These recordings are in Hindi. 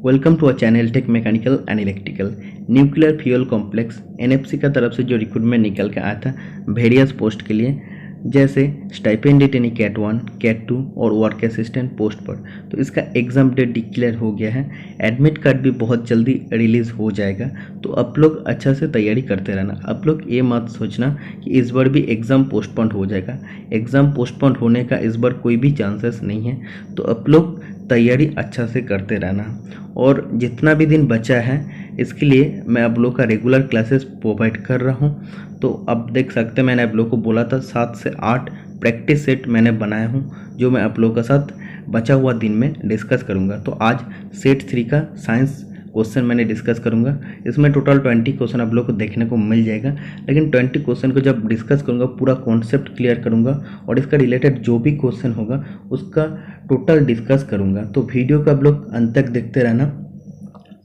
Welcome to a channel tech mechanical and electrical. Nuclear fuel complex NFC का तरफ से जो रिक्रूटमेंट निकल के आया था वेरियस पोस्ट के लिए, जैसे स्टाइपेंड ट्रेनी कैट 1, कैट 2 और वर्क असिस्टेंट पोस्ट पर, तो इसका एग्ज़ाम डेट डिक्लेयर हो गया है। एडमिट कार्ड भी बहुत जल्दी रिलीज़ हो जाएगा, तो आप लोग अच्छा से तैयारी करते रहना। आप लोग ये मत सोचना कि इस बार भी एग्ज़ाम पोस्टपोन हो जाएगा। एग्ज़ाम पोस्टपोन होने का इस बार कोई भी चांसेस नहीं है, तो आप लोग तैयारी अच्छा से करते रहना। और जितना भी दिन बचा है इसके लिए मैं आप लोग का रेगुलर क्लासेस प्रोवाइड कर रहा हूँ। तो अब देख सकते हैं, मैंने आप लोग को बोला था 7 से 8 प्रैक्टिस सेट मैंने बनाया हूँ, जो मैं आप लोग के साथ बचा हुआ दिन में डिस्कस करूँगा। तो आज सेट 3 का साइंस क्वेश्चन मैंने डिस्कस करूँगा। इसमें टोटल 20 क्वेश्चन आप लोग को देखने को मिल जाएगा, लेकिन 20 क्वेश्चन को जब डिस्कस करूँगा पूरा कॉन्सेप्ट क्लियर करूँगा और इसका रिलेटेड जो भी क्वेश्चन होगा उसका टोटल डिस्कस करूँगा। तो वीडियो को आप लोग अंत तक देखते रहना।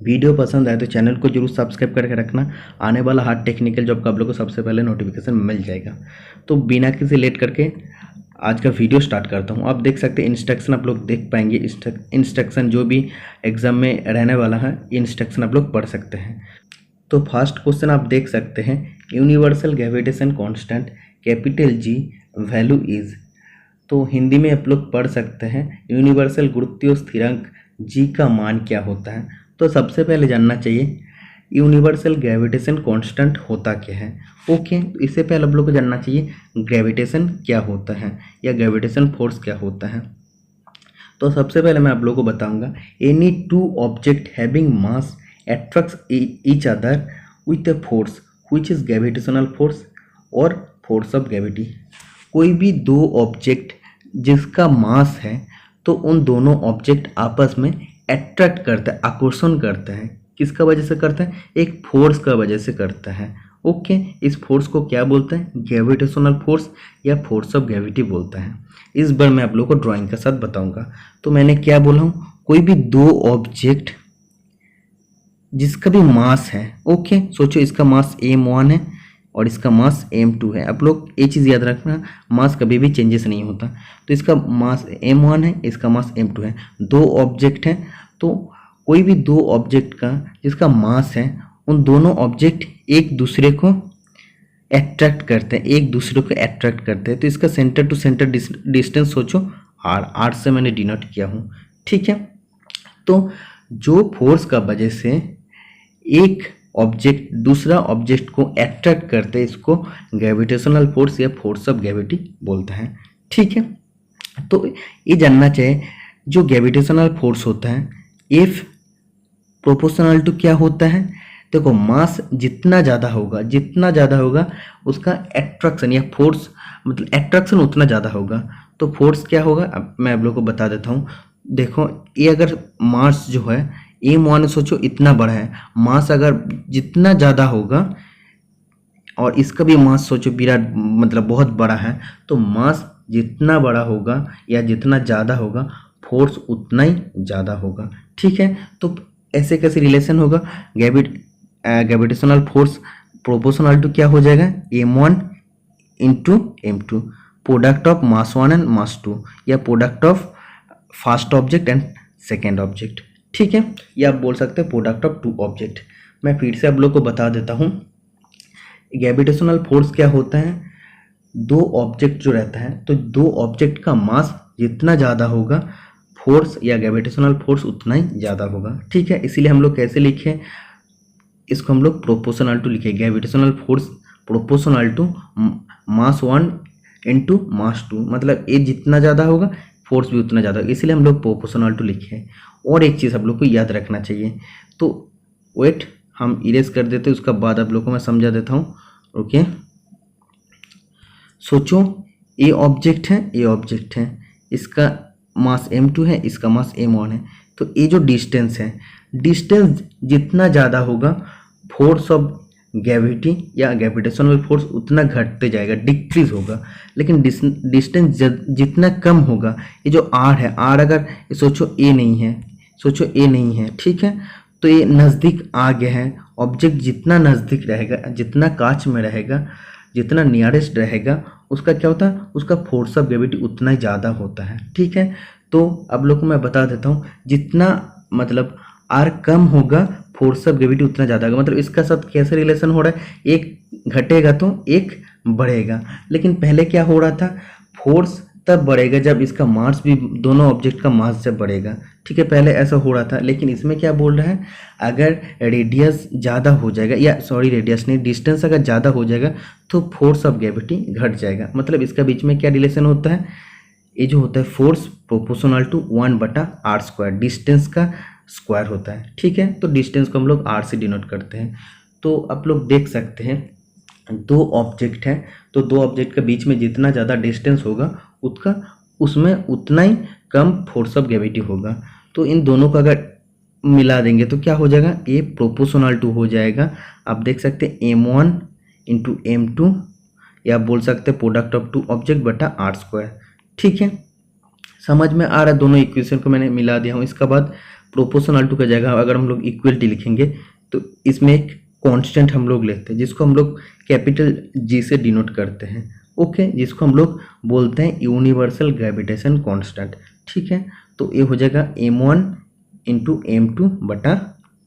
वीडियो पसंद आए तो चैनल को जरूर सब्सक्राइब करके रखना। आने वाला हार्ड टेक्निकल जॉब का आप लोग को सबसे पहले नोटिफिकेशन मिल जाएगा। तो बिना किसी लेट करके आज का वीडियो स्टार्ट करता हूँ। आप देख सकते हैं इंस्ट्रक्शन आप लोग देख पाएंगे। इंस्ट्रक्शन जो भी एग्जाम में रहने वाला है इंस्ट्रक्शन आप लोग पढ़ सकते हैं। तो फर्स्ट क्वेश्चन आप देख सकते हैं, universal gravitation constant capital G value is. तो हिंदी में आप लोग पढ़ सकते हैं यूनिवर्सल गुरुत्वीय स्थिरांक जी का मान क्या होता है। तो सबसे पहले जानना चाहिए यूनिवर्सल ग्रेविटेशन कांस्टेंट होता क्या है। ओके, तो इससे पहले आप लोग को जानना चाहिए ग्रेविटेशन क्या होता है या ग्रेविटेशन फोर्स क्या होता है। तो सबसे पहले मैं आप लोग को बताऊंगा, any two object having mass attracts each other with a force which is gravitational force और फोर्स ऑफ ग्रेविटी। कोई भी दो ऑब्जेक्ट जिसका मास है तो उन दोनों ऑब्जेक्ट आपस में अट्रैक्ट करते हैं, आकर्षण करते हैं। किसका वजह से करते हैं? एक फोर्स का वजह से करते हैं। ओके, इस फोर्स को क्या बोलते हैं? ग्रेविटेशनल फोर्स या फोर्स ऑफ ग्रेविटी बोलते हैं। इस बार मैं आप लोगों को ड्राइंग के साथ बताऊंगा। तो मैंने क्या बोला हूँ, कोई भी दो ऑब्जेक्ट जिसका भी मास है, ओके सोचो इसका मास m1 है और इसका मास m2 है। आप लोग ये चीज़ याद रखना, मास कभी भी चेंजेस नहीं होता। तो इसका मास m1 है, इसका मास m2 है, दो ऑब्जेक्ट हैं। तो कोई भी दो ऑब्जेक्ट का जिसका मास है, उन दोनों ऑब्जेक्ट एक दूसरे को अट्रैक्ट करते हैं, एक दूसरे को अट्रैक्ट करते हैं। तो इसका सेंटर टू सेंटर डिस्टेंस सोचो r से मैंने डिनोट किया हूँ, ठीक है। तो जो फोर्स का वजह से एक ऑब्जेक्ट दूसरा ऑब्जेक्ट को अट्रैक्ट करते हैं, इसको ग्रेविटेशनल फोर्स या फोर्स ऑफ ग्रेविटी बोलते हैं, ठीक है। तो ये जानना चाहिए जो ग्रेविटेशनल फोर्स होता है इफ प्रोपोर्शनल टू क्या होता है। देखो, मास जितना ज़्यादा होगा उसका एट्रैक्शन या फोर्स मतलब एट्रैक्शन उतना ज़्यादा होगा। तो फोर्स क्या होगा, अब मैं आप लोग को बता देता हूँ। देखो, ये अगर मास जो है m1 सोचो इतना बड़ा है, मास अगर जितना ज़्यादा होगा और इसका भी मास सोचो विराट मतलब बहुत बड़ा है, तो मास जितना बड़ा होगा या जितना ज़्यादा होगा फोर्स उतना ही ज़्यादा होगा, ठीक है। तो ऐसे कैसे रिलेशन होगा, ग्रेविटेशनल फोर्स प्रोपोर्शनल टू क्या हो जाएगा, m1 into m2, product of mass 1 and mass 2 या product of first object and second object, ठीक है। या आप बोल सकते हैं प्रोडक्ट ऑफ टू ऑब्जेक्ट। मैं फिर से आप लोग को बता देता हूँ, ग्रेविटेशनल फोर्स क्या होता है, दो ऑब्जेक्ट जो रहता है तो दो ऑब्जेक्ट का मास जितना ज़्यादा होगा फोर्स या ग्रेविटेशनल फोर्स उतना ही ज़्यादा होगा, ठीक है। इसीलिए हम लोग कैसे लिखे इसको, हम लोग प्रोपोर्शनल टू लिखे, gravitational force proportional to mass 1 into mass 2, मतलब ये जितना ज़्यादा होगा फोर्स भी उतना ज़्यादा होगा, इसलिए हम लोग प्रोपोर्शनल टू लिखे। और एक चीज़ आप लोग को याद रखना चाहिए, तो वेट हम इरेज कर देते हैं, उसका बाद आप लोग को मैं समझा देता हूँ। ओके, सोचो ये ऑब्जेक्ट है, इसका मास m2 है, इसका मास m1 है। तो ये जो डिस्टेंस है, डिस्टेंस जितना ज़्यादा होगा फोर्स ऑफ ग्रेविटी या ग्रेविटेशनल फोर्स उतना घटते जाएगा, डिक्रीज होगा। लेकिन डिस्टेंस जितना कम होगा, ये जो r है, r अगर सोचो a नहीं है, ठीक है, तो ये नज़दीक आ गया है। ऑब्जेक्ट जितना नज़दीक रहेगा, जितना कांच में रहेगा, जितना नियरेस्ट रहेगा, उसका क्या होता है, उसका फोर्स ऑफ ग्रेविटी उतना ही ज़्यादा होता है, ठीक है। तो अब लोग को मैं बता देता हूँ, जितना मतलब आर कम होगा फोर्स ऑफ ग्रेविटी उतना ज़्यादा होगा। मतलब इसका साथ कैसे रिलेशन हो रहा है, एक घटेगा तो एक बढ़ेगा। लेकिन पहले क्या हो रहा था, फोर्स तब बढ़ेगा जब इसका मास भी, दोनों ऑब्जेक्ट का मास जब बढ़ेगा, ठीक है, पहले ऐसा हो रहा था। लेकिन इसमें क्या बोल रहा है, अगर रेडियस ज़्यादा हो जाएगा, या सॉरी रेडियस नहीं, डिस्टेंस अगर ज़्यादा हो जाएगा तो फोर्स ऑफ ग्रेविटी घट जाएगा। मतलब इसका बीच में क्या रिलेशन होता है, ये जो होता है force proportional to 1/r², distance का स्क्वायर होता है, ठीक है। तो डिस्टेंस को हम लोग r से डिनोट करते हैं। तो आप लोग देख सकते हैं दो ऑब्जेक्ट हैं, तो दो ऑब्जेक्ट के बीच में जितना ज़्यादा डिस्टेंस होगा उसमें उतना ही कम फोर्स ऑफ ग्रेविटी होगा। तो इन दोनों को अगर मिला देंगे तो क्या हो जाएगा, ये प्रोपोर्शनल टू हो जाएगा। आप देख सकते हैं m1 इंटू m2, या आप बोल सकते हैं प्रोडक्ट ऑफ टू ऑब्जेक्ट बटा r², ठीक है। समझ में आ रहा है, दोनों इक्वेशन को मैंने मिला दिया हूँ। इसके बाद प्रोपोर्शनल टू का जगह अगर हम लोग इक्वलिटी लिखेंगे तो इसमें एक कांस्टेंट हम लोग लेते हैं जिसको हम लोग कैपिटल G से डिनोट करते हैं, ओके, जिसको हम लोग बोलते हैं यूनिवर्सल ग्रेविटेशन कांस्टेंट, ठीक है। तो ये हो जाएगा m1 इंटू m2 बटा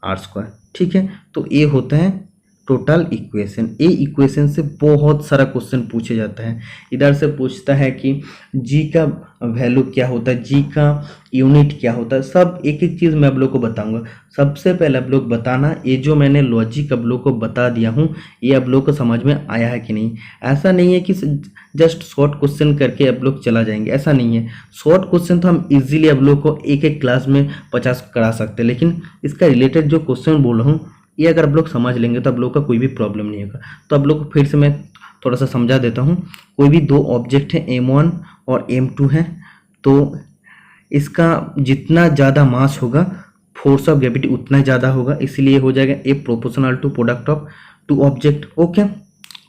r², ठीक है। तो ये होता है टोटल इक्वेशन। ए इक्वेशन से बहुत सारा क्वेश्चन पूछे जाता है। इधर से पूछता है कि जी का वैल्यू क्या होता है, जी का यूनिट क्या होता है, सब एक एक चीज़ मैं आप लोग को बताऊंगा। सबसे पहले आप लोग बताना, ये जो मैंने लॉजिक आप लोग को बता दिया हूँ ये आप लोग को समझ में आया है कि नहीं। ऐसा नहीं है कि जस्ट शॉर्ट क्वेश्चन करके आप लोग चला जाएंगे, ऐसा नहीं है। शॉर्ट क्वेश्चन तो हम इजीली आप लोग को एक एक क्लास में 50 करा सकते हैं, लेकिन इसका रिलेटेड जो क्वेश्चन बोल रहा हूँ ये अगर आप लोग समझ लेंगे तो आप लोग का कोई भी प्रॉब्लम नहीं होगा। तो आप लोग को फिर से मैं थोड़ा सा समझा देता हूँ। कोई भी दो ऑब्जेक्ट हैं m1 और m2 हैं, तो इसका जितना ज़्यादा मास होगा फोर्स ऑफ ग्रेविटी उतना ही ज़्यादा होगा, इसलिए हो जाएगा a proportional to product of two object, okay.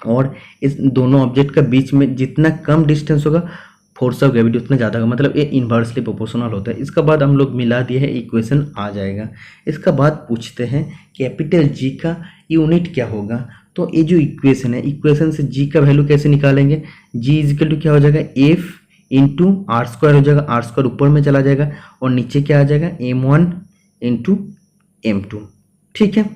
और इस दोनों ऑब्जेक्ट का बीच में जितना कम डिस्टेंस होगा फोर्स ऑफ ग्रेविटी उतना ज़्यादा होगा, मतलब ये इन्वर्सली प्रोपोर्शनल होता है। इसका बाद हम लोग मिला दिए हैं, इक्वेशन आ जाएगा। इसका बाद पूछते हैं कैपिटल जी का यूनिट क्या होगा। तो ये जो इक्वेशन है, इक्वेशन से जी का वैल्यू कैसे निकालेंगे, जी इजिकल टू क्या हो जाएगा, एफ इंटू r² हो जाएगा, r² ऊपर में चला जाएगा और नीचे क्या आ जाएगा, m1 इंटू m2, ठीक है।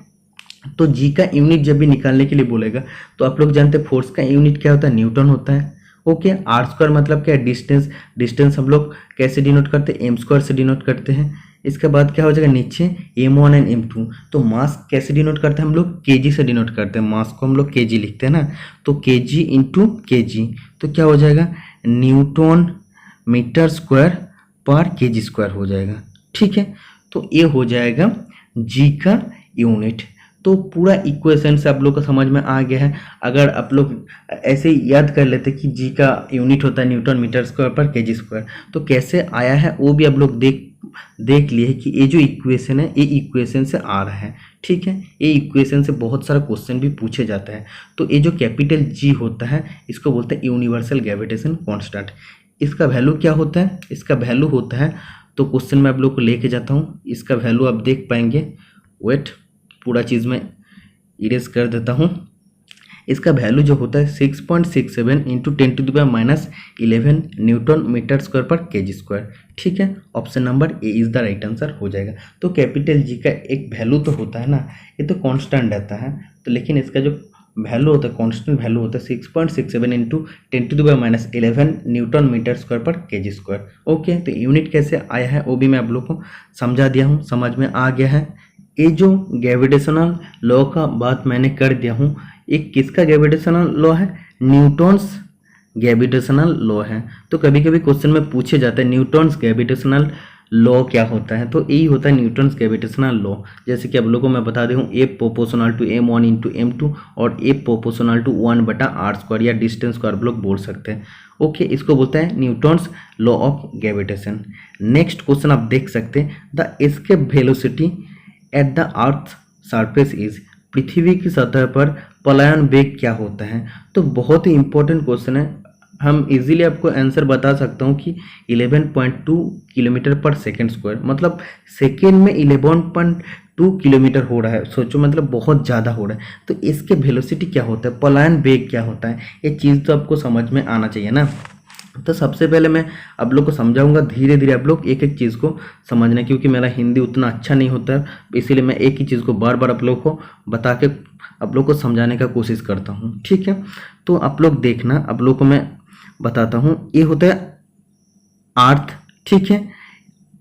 तो जी का यूनिट जब भी निकालने के लिए बोलेगा तो आप लोग जानते हैं फोर्स का यूनिट क्या होता है, न्यूटन होता है, ओके। r² मतलब क्या है, डिस्टेंस, डिस्टेंस हम लोग कैसे डिनोट करते हैं, m² से डिनोट करते हैं। इसके बाद क्या हो जाएगा नीचे m1 एंड m2। तो मास कैसे डिनोट करते हैं हम लोग, kg से डिनोट करते हैं, मास को हम लोग kg लिखते हैं ना, तो kg इंटू kg, तो क्या हो जाएगा न्यूटन मीटर स्क्वायर पर kg² हो जाएगा, ठीक है। तो ये हो जाएगा g का यूनिट। तो पूरा इक्वेशन से आप लोग को समझ में आ गया है। अगर आप लोग ऐसे ही याद कर लेते कि जी का यूनिट होता है न्यूटन मीटर स्क्वायर पर kg², तो कैसे आया है वो भी आप लोग देख लिए कि ये जो इक्वेशन है ये इक्वेशन से आ रहा है, ठीक है। ये इक्वेशन से बहुत सारा क्वेश्चन भी पूछे जाता है। तो ये जो कैपिटल जी होता है इसको बोलते हैं यूनिवर्सल ग्रेविटेशन कांस्टेंट। इसका वैल्यू क्या होता है, इसका वैल्यू होता है, तो क्वेश्चन में आप लोग को लेके जाता हूँ, इसका वैल्यू आप देख पाएंगे। वेट, पूरा चीज़ में इरेज कर देता हूँ। इसका वैल्यू जो होता है 6.67 इंटू 10⁻11 न्यूटन मीटर स्क्वायर पर kg², ठीक है। Option number A is the right answer हो जाएगा। तो कैपिटल जी का एक वैल्यू तो होता है ना, ये तो कांस्टेंट रहता है, तो लेकिन इसका जो वैल्यू होता है, कांस्टेंट वैल्यू होता है 6.67 इंटू 10⁻11 न्यूटन मीटर स्क्वायर पर kg², ओके। तो यूनिट कैसे आया है वो भी मैं आप लोग को समझा दिया हूँ, समझ में आ गया है। ये जो ग्रेविटेशनल लॉ का बात मैंने कर दिया हूँ, एक किसका ग्रेविटेशनल लॉ है, न्यूटन्स ग्रेविटेशनल लॉ है। तो कभी कभी क्वेश्चन में पूछे जाता है न्यूटन्स ग्रेविटेशनल लॉ क्या होता है, तो यही होता है न्यूटन्स ग्रेविटेशनल लॉ। जैसे कि आप लोगों को मैं बता दूँ, ए proportional to m1 into m2 और ए प्रोपोर्शनल टू 1/r² या डिस्टेंस को आप लोग बोल सकते हैं, ओके। इसको बोलता है Newton's law of gravitation. Next question आप देख सकते हैं, the escape velocity at the earth surface is, पृथ्वी की सतह पर पलायन वेग क्या होता है। तो बहुत ही इंपॉर्टेंट क्वेश्चन है, हम इजीली आपको आंसर बता सकता हूँ कि 11.2 किलोमीटर पर सेकेंड स्क्वायर, मतलब सेकेंड में 11.2 किलोमीटर हो रहा है। सोचो, मतलब बहुत ज़्यादा हो रहा है। तो इसके वेलोसिटी क्या होता है, पलायन वेग क्या होता है, ये चीज़ तो आपको समझ में आना चाहिए ना। तो सबसे पहले मैं आप लोग को समझाऊंगा, धीरे धीरे आप लोग एक एक चीज़ को समझना, क्योंकि मेरा हिंदी उतना अच्छा नहीं होता है, इसीलिए मैं एक ही चीज़ को बार बार आप लोग को बता के आप लोग को समझाने का कोशिश करता हूँ। ठीक है, तो आप लोग देखना, आप लोग को मैं बताता हूँ। ये होता है अर्थ। ठीक है,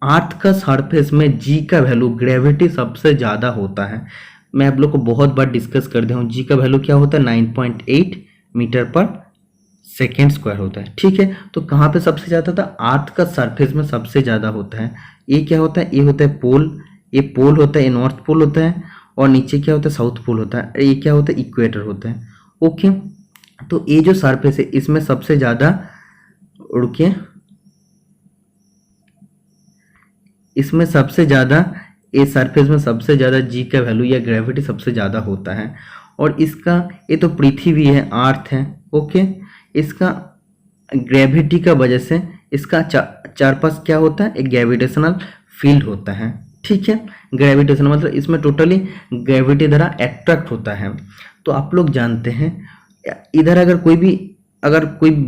अर्थ का सरफेस में जी का वैल्यू, ग्रेविटी सबसे ज़्यादा होता है। मैं आप लोग को बहुत बार डिस्कस कर दिया हूँ, जी का वैल्यू क्या होता है, 9.8 मीटर पर सेकेंड स्क्वायर होता है। ठीक है, तो कहाँ पे सबसे ज़्यादा था, अर्थ का सरफेस में सबसे ज़्यादा होता है। ये क्या होता है, ये होता है पोल, ये पोल होता है, ये नॉर्थ पोल होता है, और नीचे क्या होता है, साउथ पोल होता है, ये क्या होता है, इक्वेटर होता है। ओके, तो ये जो सरफेस है इसमें सबसे ज़्यादा, रुकिए, इसमें सबसे ज़्यादा, ये सरफेस में सबसे ज़्यादा जी का वैल्यू या ग्रेविटी सबसे ज़्यादा होता है। और इसका, ये तो पृथ्वी है, अर्थ है। ओके, इसका ग्रेविटी का वजह से इसका चार पास क्या होता है, एक ग्रेविटेशनल फील्ड होता है। ठीक है, ग्रेविटेशन मतलब इसमें टोटली ग्रेविटी द्वारा अट्रैक्ट होता है। तो आप लोग जानते हैं, इधर अगर कोई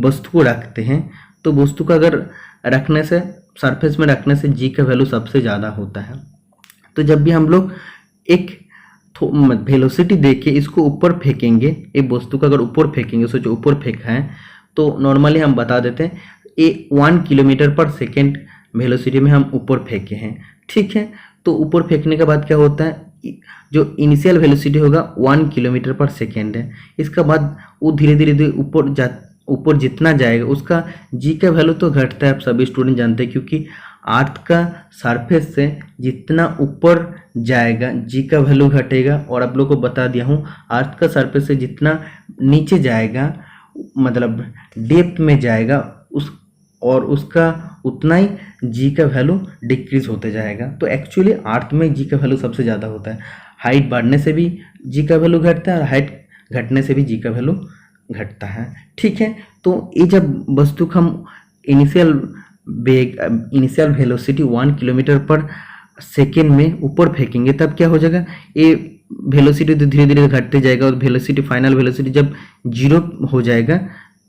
वस्तु को रखते हैं, तो वस्तु को अगर रखने से, सरफेस में रखने से जी का वैल्यू सबसे ज़्यादा होता है। तो जब भी हम लोग एक वेलोसिटी देके इसको ऊपर फेंकेंगे, एक वस्तु को अगर ऊपर फेंकेंगे, सोचो ऊपर फेंका है, तो नॉर्मली हम बता देते हैं ये 1 किलोमीटर पर सेकेंड वेलोसिटी में हम ऊपर फेंके हैं। ठीक है, तो ऊपर फेंकने के बाद क्या होता है, जो इनिशियल वेलोसिटी होगा 1 किलोमीटर पर सेकेंड है। इसके बाद वो धीरे धीरे ऊपर जितना जाएगा उसका जी का वैल्यू तो घटता है, आप सभी स्टूडेंट जानते हैं, क्योंकि अर्थ का सरफेस से जितना ऊपर जाएगा जी का वैल्यू घटेगा। और आप लोग को बता दिया हूँ, अर्थ का सरफेस से जितना नीचे जाएगा, मतलब डेप्थ में जाएगा, उसका उतना ही जी का वैल्यू डिक्रीज होते जाएगा। तो एक्चुअली अर्थ में जी का वैल्यू सबसे ज़्यादा होता है। हाइट बढ़ने से भी जी का वैल्यू घटता है, और हाइट घटने से भी जी का वैल्यू घटता है। ठीक है, तो ये जब वस्तु को हम initial velocity 1 kilometre per second में ऊपर फेंकेंगे, तब क्या हो जाएगा, ये वेलोसिटी तो धीरे धीरे घटते जाएगा, और वेलोसिटी, फाइनल वेलोसिटी जब 0 हो जाएगा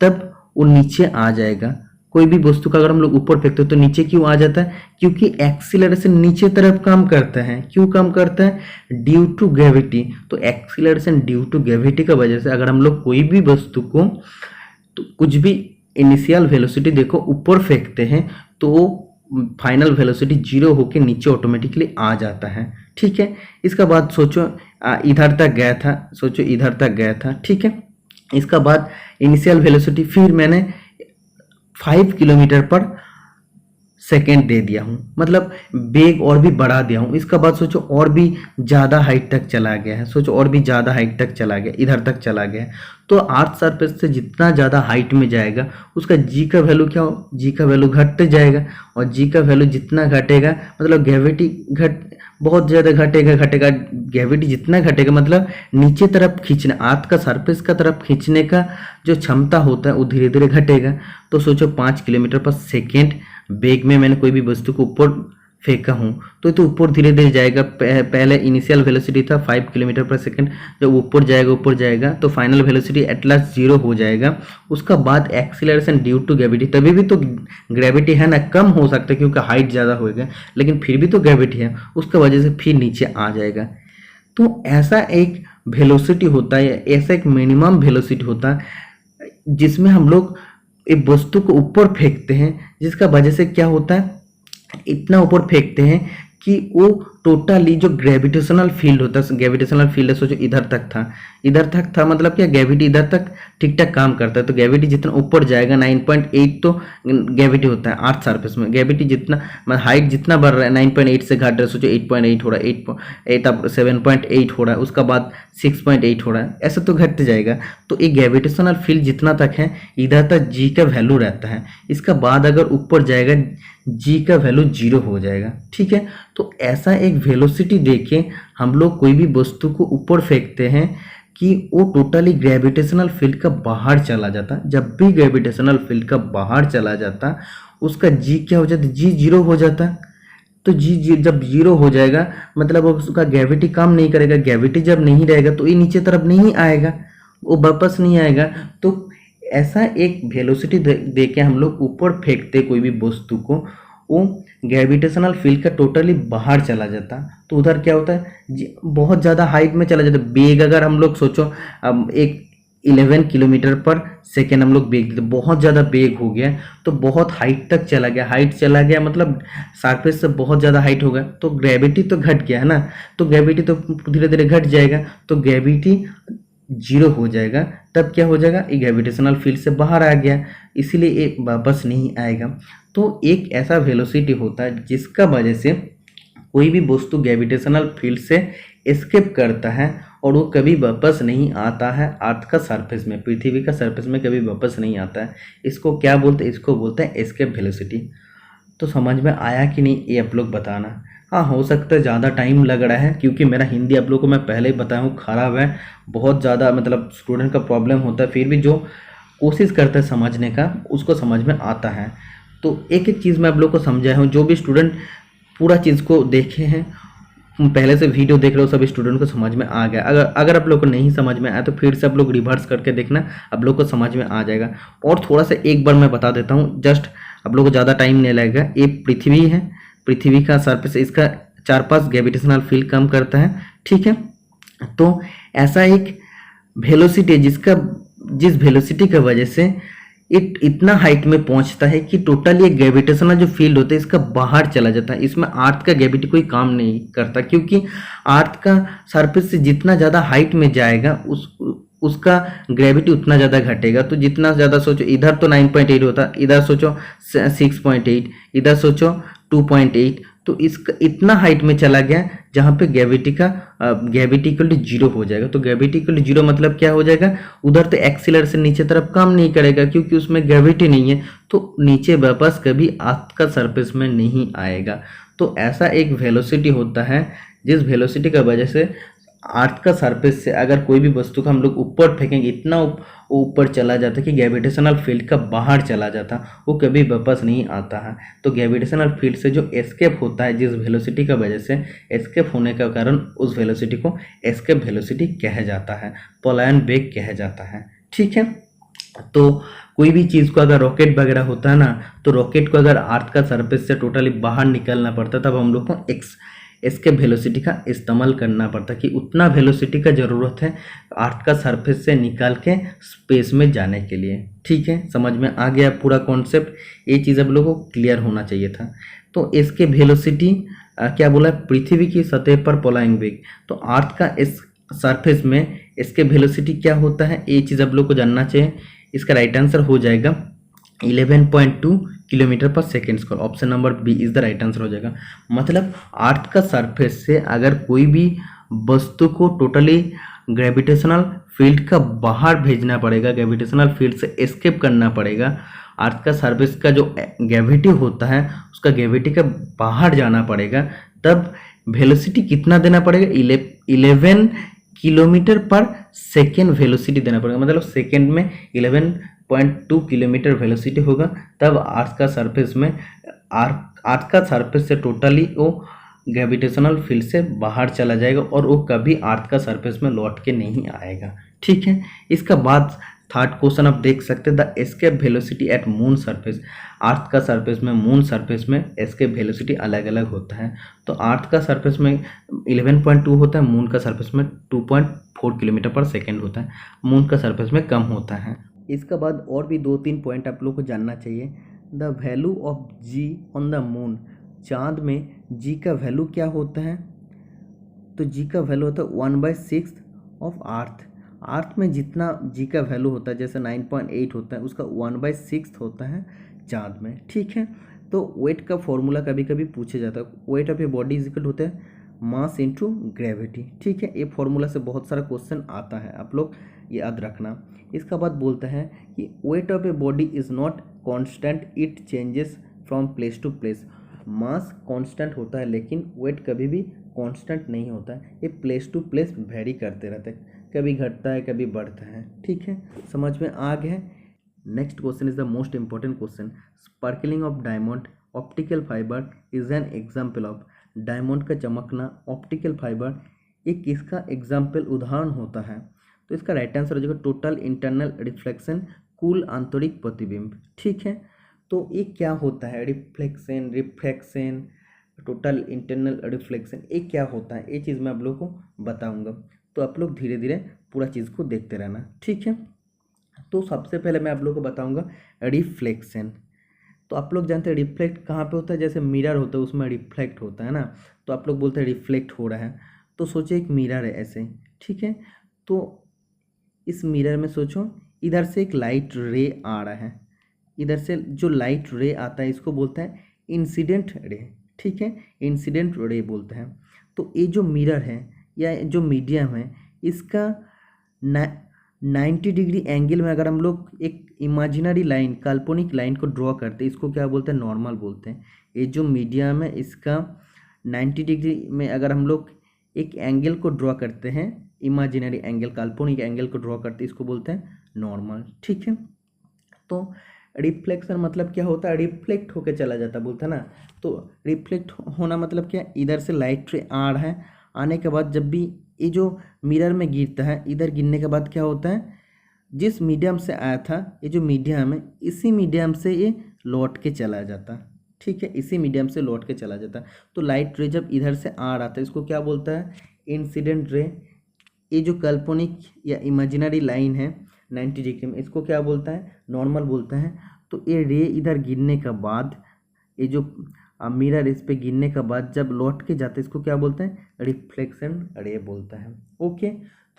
तब वो नीचे आ जाएगा। कोई भी वस्तु का अगर हम लोग ऊपर फेंकते हैं तो नीचे क्यों आ जाता है, क्योंकि एक्सीलरेशन नीचे तरफ काम करता है। क्यों काम करता है, ड्यू टू ग्रेविटी। तो एक्सीलरेशन ड्यू टू ग्रेविटी का वजह से अगर हम लोग कोई भी वस्तु को, तो कुछ भी इनिशियल वेलोसिटी देखो ऊपर फेंकते हैं, तो फाइनल वेलोसिटी 0 होकर नीचे ऑटोमेटिकली आ जाता है। ठीक है, इसका बाद सोचो इधर तक गया था, सोचो इधर तक गया था। ठीक है, इसका बाद इनिशियल वेलोसिटी फिर मैंने 5 किलोमीटर पर सेकेंड दे दिया हूँ, मतलब वेग और भी बढ़ा दिया हूँ। इसका बाद सोचो और भी ज़्यादा हाइट तक चला गया है, सोचो और भी ज़्यादा हाइट तक चला गया, इधर तक चला गया। तो अर्थ सरफेस से जितना ज़्यादा हाइट में जाएगा उसका जी का वैल्यू क्या हो, जी का वैल्यू घटते जाएगा। और जी का वैल्यू जितना घटेगा, मतलब ग्रेविटी बहुत ज़्यादा घटेगा। ग्रेविटी जितना घटेगा मतलब नीचे तरफ खींचना, अर्थ का सरफेस का तरफ खींचने का जो क्षमता होता है वो धीरे धीरे घटेगा। तो सोचो 5 किलोमीटर पर सेकेंड वेग में मैंने कोई भी वस्तु को ऊपर फेंका हूँ, तो ऊपर धीरे धीरे जाएगा। पहले इनिशियल वेलोसिटी था 5 किलोमीटर पर सेकेंड, जब ऊपर जाएगा तो फाइनल वेलोसिटी एट लास्ट 0 हो जाएगा। उसका बाद एक्सीलरेशन ड्यू टू ग्रेविटी, तभी भी तो ग्रेविटी है ना, कम हो सकता है क्योंकि हाइट ज़्यादा होएगा, लेकिन फिर भी तो ग्रेविटी है, उसका वजह से फिर नीचे आ जाएगा। तो ऐसा एक वेलोसिटी होता है, ऐसा एक मिनिमम वेलोसिटी होता है जिसमें हम लोग एक वस्तु को ऊपर फेंकते हैं, जिसका वजह से क्या होता है, इतना ऊपर फेंकते हैं कि वो टोटली जो ग्रेविटेशनल फील्ड होता है, ग्रेविटेशनल फील्ड है, सोचो इधर तक था मतलब क्या, ग्रेविटी इधर तक ठीक ठाक काम करता है। तो ग्रेविटी जितना ऊपर जाएगा, 9.8 तो ग्रेविटी होता है अर्थ सरफेस में। ग्रेविटी जितना, मतलब हाइट जितना बढ़ रहा है, 9.8 से घट रहा है, सोचो 8.8 हो रहा है, 8 अब 7.8 हो रहा है, उसका बाद 6.8 हो रहा है, ऐसा तो घटते जाएगा। तो एक ग्रेविटेशनल फील्ड जितना तक है, इधर तक जी का वैल्यू रहता है। इसका बाद अगर ऊपर जाएगा जी का वैल्यू 0 हो जाएगा। ठीक है, तो ऐसा एक वेलोसिटी देके हम लोग कोई भी वस्तु को ऊपर फेंकते हैं कि वो टोटली ग्रेविटेशनल फील्ड का बाहर चला जाता। जब भी ग्रेविटेशनल फील्ड का बाहर चला जाता, उसका जी क्या हो जाता, जी 0 हो जाता। तो जी जब 0 हो जाएगा मतलब उसका ग्रेविटी काम नहीं करेगा। ग्रेविटी जब नहीं रहेगा तो ये नीचे तरफ नहीं आएगा, वो वापस नहीं आएगा। तो ऐसा एक वेलोसिटी दे के हम लोग ऊपर फेंकते कोई भी वस्तु को, वो ग्रेविटेशनल फील्ड का टोटली बाहर चला जाता। तो उधर क्या होता है, बहुत ज़्यादा हाइट में चला जाता। बेग अगर हम लोग सोचो, अब एक 11 किलोमीटर पर सेकेंड हम लोग बेग देते, बहुत ज़्यादा बेग हो गया, तो बहुत हाइट तक चला गया। हाइट चला गया मतलब सरफेस से बहुत ज़्यादा हाइट होगा, तो ग्रेविटी तो घट गया है ना, तो ग्रेविटी तो धीरे धीरे घट जाएगा, तो ग्रेविटी जीरो हो जाएगा। तब क्या हो जाएगा, ये ग्रेविटेशनल फील्ड से बाहर आ गया, इसीलिए ये वापस नहीं आएगा। तो एक ऐसा वेलोसिटी होता है जिसका वजह से कोई भी वस्तु ग्रेविटेशनल फील्ड से एस्केप करता है और वो कभी वापस नहीं आता है अर्थ का सरफेस में, पृथ्वी का सरफेस में कभी वापस नहीं आता है। इसको क्या बोलते हैं, इसको बोलते हैं एस्केप वेलोसिटी। तो समझ में आया कि नहीं, ये आप लोग बताना। हाँ, हो सकता है ज़्यादा टाइम लग रहा है क्योंकि मेरा हिंदी आप लोग को मैं पहले ही बताया हूँ ख़राब है, बहुत ज़्यादा मतलब स्टूडेंट का प्रॉब्लम होता है, फिर भी जो कोशिश करता है समझने का उसको समझ में आता है। तो एक एक चीज़ मैं आप लोग को समझाया हूँ। जो भी स्टूडेंट पूरा चीज़ को देखे हैं, पहले से वीडियो देख रहे हो, सभी स्टूडेंट को समझ में आ गया। अगर आप लोग को नहीं समझ में आया तो फिर से आप लोग रिवर्स करके देखना, आप लोग को समझ में आ जाएगा। और थोड़ा सा एक बार मैं बता देता हूँ, जस्ट आप लोग को ज़्यादा टाइम नहीं लगेगा। ये पृथ्वी है, पृथ्वी का सरफेस, इसका चार पास ग्रेविटेशनल फील्ड कम करता है, ठीक है। तो ऐसा एक वेलोसिटी जिस वेलोसिटी की वजह से इतना हाइट में पहुंचता है कि टोटल ये ग्रेविटेशनल जो फील्ड होता है इसका बाहर चला जाता है। इसमें अर्थ का ग्रेविटी कोई काम नहीं करता, क्योंकि अर्थ का सरफेस से जितना ज़्यादा हाइट में जाएगा उसका ग्रेविटी उतना ज़्यादा घटेगा। तो जितना ज़्यादा सोचो, इधर तो 9.8 होता, इधर सोचो 6.8, इधर सोचो 2.8, तो इसका इतना हाइट में चला गया जहाँ पे ग्रेविटी इक्वल टू जीरो हो जाएगा। तो ग्रेविटी इक्वल टू जीरो मतलब क्या हो जाएगा, उधर तो एक्सीलरेशन नीचे तरफ काम नहीं करेगा क्योंकि उसमें ग्रेविटी नहीं है, तो नीचे वापस कभी अर्थ का सरफेस में नहीं आएगा। तो ऐसा एक वेलोसिटी होता है जिस वेलोसिटी का वजह से अर्थ का सरफेस से अगर कोई भी वस्तु को हम लोग ऊपर फेंकेंगे, इतना ऊपर चला जाता है कि ग्रेविटेशनल फील्ड का बाहर चला जाता, वो कभी वापस नहीं आता है। तो ग्रेविटेशनल फील्ड से जो एस्केप होता है जिस वेलोसिटी का वजह से, एस्केप होने का कारण उस वेलोसिटी को एस्केप वेलोसिटी कहा जाता है, पलायन वेग कहा जाता है, ठीक है। तो कोई भी चीज़ को अगर रॉकेट वगैरह होता है ना, तो रॉकेट को अगर अर्थ का सरफेस से टोटली बाहर निकलना पड़ता तब हम लोग को एस्केप वेलोसिटी का इस्तेमाल करना पड़ता, कि उतना वेलोसिटी का ज़रूरत है अर्थ का सरफेस से निकाल के स्पेस में जाने के लिए, ठीक है। समझ में आ गया पूरा कॉन्सेप्ट, ये चीज़ आप लोगों को क्लियर होना चाहिए था। तो एस्केप वेलोसिटी क्या बोला, पृथ्वी की सतह पर पलायन वेग। तो अर्थ का इस सरफेस में एस्केप वेलोसिटी क्या होता है, ये चीज़ आप लोग को जानना चाहिए। इसका राइट आंसर हो जाएगा 11.2 kilometre per second square. Option number B is the right answer हो जाएगा। मतलब अर्थ का सरफेस से अगर कोई भी वस्तु को टोटली ग्रेविटेशनल फील्ड का बाहर भेजना पड़ेगा, ग्रेविटेशनल फील्ड से एस्केप करना पड़ेगा, अर्थ का सरफेस का जो ग्रेविटी होता है उसका ग्रेविटी का बाहर जाना पड़ेगा, तब वेलोसिटी कितना देना पड़ेगा, 11 किलोमीटर पर सेकेंड वेलोसिटी देना पड़ेगा। मतलब सेकेंड में 11.2 किलोमीटर वेलोसिटी होगा, तब अर्थ का सरफेस से टोटली वो ग्रेविटेशनल फील्ड से बाहर चला जाएगा और वो कभी अर्थ का सरफेस में लौट के नहीं आएगा, ठीक है। इसका बाद थर्ड क्वेश्चन आप देख सकते हैं, the escape velocity at moon surface. Earth का सरफेस में, मून सरफेस में एस्केप वेलोसिटी अलग अलग होता है। तो अर्थ का सरफेस में 11.2 होता है, मून का सरफेस में 2.4 किलोमीटर पर सेकेंड होता है, मून का सरफेस में कम होता है। इसका बाद और भी 2-3 पॉइंट आप लोग को जानना चाहिए। The value of G on the moon. चांद में जी का वैल्यू क्या होता है, तो जी का वैल्यू होता है 1/6 ऑफ अर्थ। अर्थ में जितना जी का वैल्यू होता है, जैसे 9.8 होता है, उसका 1/6 होता है चांद में, ठीक है। तो वेट का फॉर्मूला कभी कभी पूछा जाता है, wait of a body is equal होता है मास इनटू ग्रेविटी, ठीक है। ये फॉर्मूला से बहुत सारा क्वेश्चन आता है, आप लोग याद रखना। इसका बाद बोलता है कि weight of a body is not constant, it changes from place to place. Mass constant होता है लेकिन वेट कभी भी कांस्टेंट नहीं होता है, ये प्लेस टू प्लेस वेरी करते रहते हैं, कभी घटता है कभी बढ़ता है, ठीक है। समझ में आ गया। Next question is the most important question, sparkling of diamond optical fibre is an example of. Diamond का चमकना, ऑप्टिकल फाइबर, एक किसका एग्जाम्पल, उदाहरण होता है। तो इसका राइट आंसर हो जाएगा टोटल इंटरनल रिफ्लेक्शन कुल आंतरिक प्रतिबिंब। ठीक है, तो ये क्या होता है, reflection, refraction, total internal reflection, ये क्या होता है, ये चीज़ मैं आप लोग को बताऊंगा। तो आप लोग धीरे धीरे पूरा चीज़ को देखते रहना। ठीक है, तो सबसे पहले मैं आप लोग को बताऊंगा रिफ्लेक्शन। तो आप लोग जानते हैं रिफ्लेक्ट कहाँ पे होता है, जैसे मिरर होता है उसमें रिफ्लेक्ट होता है ना, तो आप लोग बोलते हैं रिफ्लेक्ट हो रहा है। तो सोचिए एक मिरर है ऐसे, ठीक है, तो इस मिरर में सोचो इधर से एक लाइट रे आ रहा है, इधर से जो लाइट रे आता है इसको बोलते हैं इंसिडेंट रे। ठीक है, इंसिडेंट रे बोलते हैं। तो ये जो मिरर है या जो मीडियम है इसका 90 डिग्री एंगल में अगर हम लोग एक इमेजिनरी लाइन, काल्पनिक लाइन को ड्रॉ करते हैं, इसको क्या बोलते हैं, नॉर्मल बोलते हैं। ये जो मीडियम है इसका 90 डिग्री में अगर हम लोग एक एंगल को ड्रॉ करते हैं, इमेजिनरी एंगल, काल्पनिक एंगल को ड्रॉ करते हैं, इसको बोलते हैं नॉर्मल। ठीक है, तो रिफ्लेक्शन मतलब क्या होता है, रिफ्लेक्ट होकर चला जाता बोलता है ना। तो रिफ्लेक्ट होना मतलब क्या, इधर से लाइट रे आ रहा है, आने के बाद जब भी ये जो मिरर में गिरता है, इधर गिरने के बाद क्या होता है, जिस मीडियम से आया था ये जो मीडियम है, इसी मीडियम से ये लौट के चला जाता। ठीक है, इसी मीडियम से लौट के चला जाता। तो लाइट रे जब इधर से आ रहा था इसको क्या बोलता है, इंसिडेंट रे। ये जो काल्पनिक या इमेजिनरी लाइन है 90 डिग्री में, इसको क्या बोलता है, नॉर्मल बोलता है। तो ये रे इधर गिरने के बाद, ये जो मिरर इस पे गिरने के बाद जब लौट के जाता है इसको क्या बोलते हैं, रिफ्लेक्शन रे बोलता है। ओके,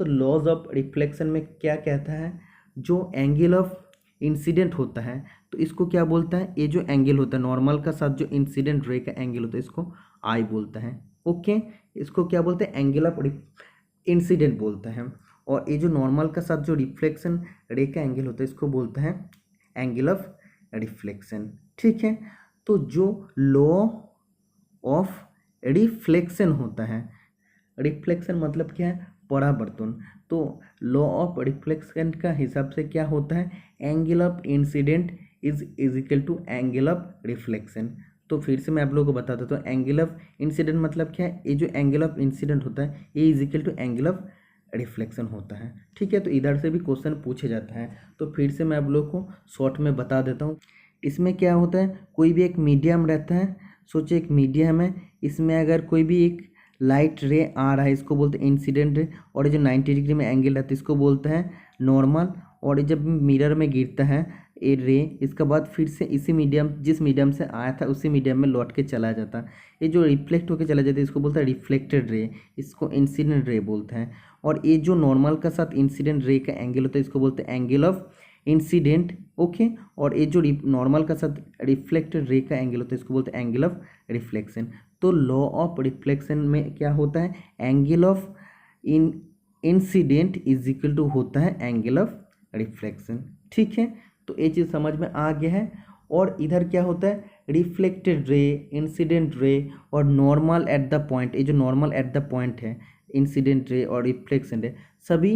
तो लॉज ऑफ रिफ्लेक्शन में क्या कहता है, जो एंगल ऑफ इंसिडेंट होता है तो इसको क्या बोलता है, ये जो एंगल होता है नॉर्मल का साथ जो इंसिडेंट रे का एंगल होता है इसको आई बोलता है। ओके, इसको क्या बोलते हैं, एंगल ऑफ इंसिडेंट बोलता है। और ये जो नॉर्मल का साथ जो रिफ्लेक्शन रे का एंगल होता है इसको बोलते हैं एंगल ऑफ रिफ्लेक्शन। ठीक है, तो जो लॉ ऑफ रिफ्लेक्शन होता है, रिफ्लेक्शन मतलब क्या है, परावर्तन। तो लॉ ऑफ रिफ्लेक्शन का हिसाब से क्या होता है, angle of incident is equal to angle of reflection. तो फिर से मैं आप लोगों को बता देता हूँ, एंगल ऑफ इंसिडेंट मतलब क्या है, ये जो एंगल ऑफ इंसिडेंट होता है ये is equal to angle of reflection होता है। ठीक है, तो इधर से भी क्वेश्चन पूछे जाता है, तो फिर से मैं आप लोग को शॉर्ट में बता देता हूँ। इसमें क्या होता है, कोई भी एक मीडियम रहता है, सोचिए एक मीडियम है, इसमें अगर कोई भी एक लाइट रे आ रहा है इसको बोलते हैं इंसिडेंट रे, और ये जो 90 डिग्री में एंगल रहता है इसको बोलते हैं नॉर्मल। और ये जब मिरर में गिरता है ये रे, इसके बाद फिर से इसी मीडियम, जिस मीडियम से आया था उसी मीडियम में लौट के चला जाता, ये जो रिफ्लेक्ट होकर चला जाता है इसको बोलता है रिफ्लेक्टेड रे, इसको इंसिडेंट रे बोलते हैं। और ये जो नॉर्मल का साथ इंसिडेंट रे का एंगल होता है इसको बोलते हैं एंगल ऑफ इंसिडेंट। ओके, और ये जो नॉर्मल का साथ रिफ्लेक्टेड रे का एंगल होता है इसको बोलते हैं एंगल ऑफ रिफ्लेक्शन। तो लॉ ऑफ रिफ्लेक्शन में क्या होता है, angle of incident is equal to होता है एंगल ऑफ रिफ्लेक्शन। ठीक है, तो ये चीज़ समझ में आ गया है। और इधर क्या होता है, रिफ्लेक्टेड रे, इंसिडेंट रे और नॉर्मल एट द पॉइंट, ये जो नॉर्मल एट द पॉइंट है, इंसिडेंट रे और रिफ्लेक्शन रे सभी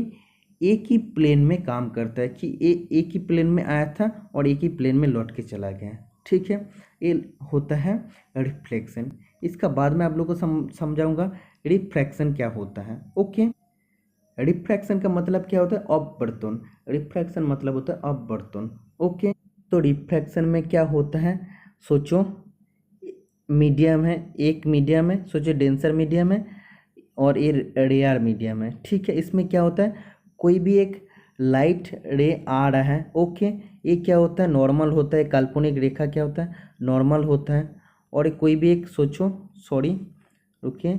एक ही प्लेन में काम करता है, कि ये एक ही प्लेन में आया था और एक ही प्लेन में लौट के चला गया। ठीक है, ये होता है रिफ्लेक्शन। इसका बाद में आप लोगों को समझाऊंगा रिफ्रैक्शन क्या होता है। ओके, रिफ्रैक्शन का मतलब क्या होता है, अपवर्तन। रिफ्रैक्शन मतलब होता है अपवर्तन। ओके, तो रिफ्रैक्शन में क्या होता है, सोचो मीडियम है, एक मीडियम है, सोचो डेंसर मीडियम है और ये रेयर मीडियम है। ठीक है, इसमें क्या होता है, कोई भी एक लाइट रे आ रहा है। ओके, ये क्या होता है, नॉर्मल होता है, काल्पनिक रेखा क्या होता है, नॉर्मल होता है। और कोई भी एक सोचो, सॉरी रुकिए,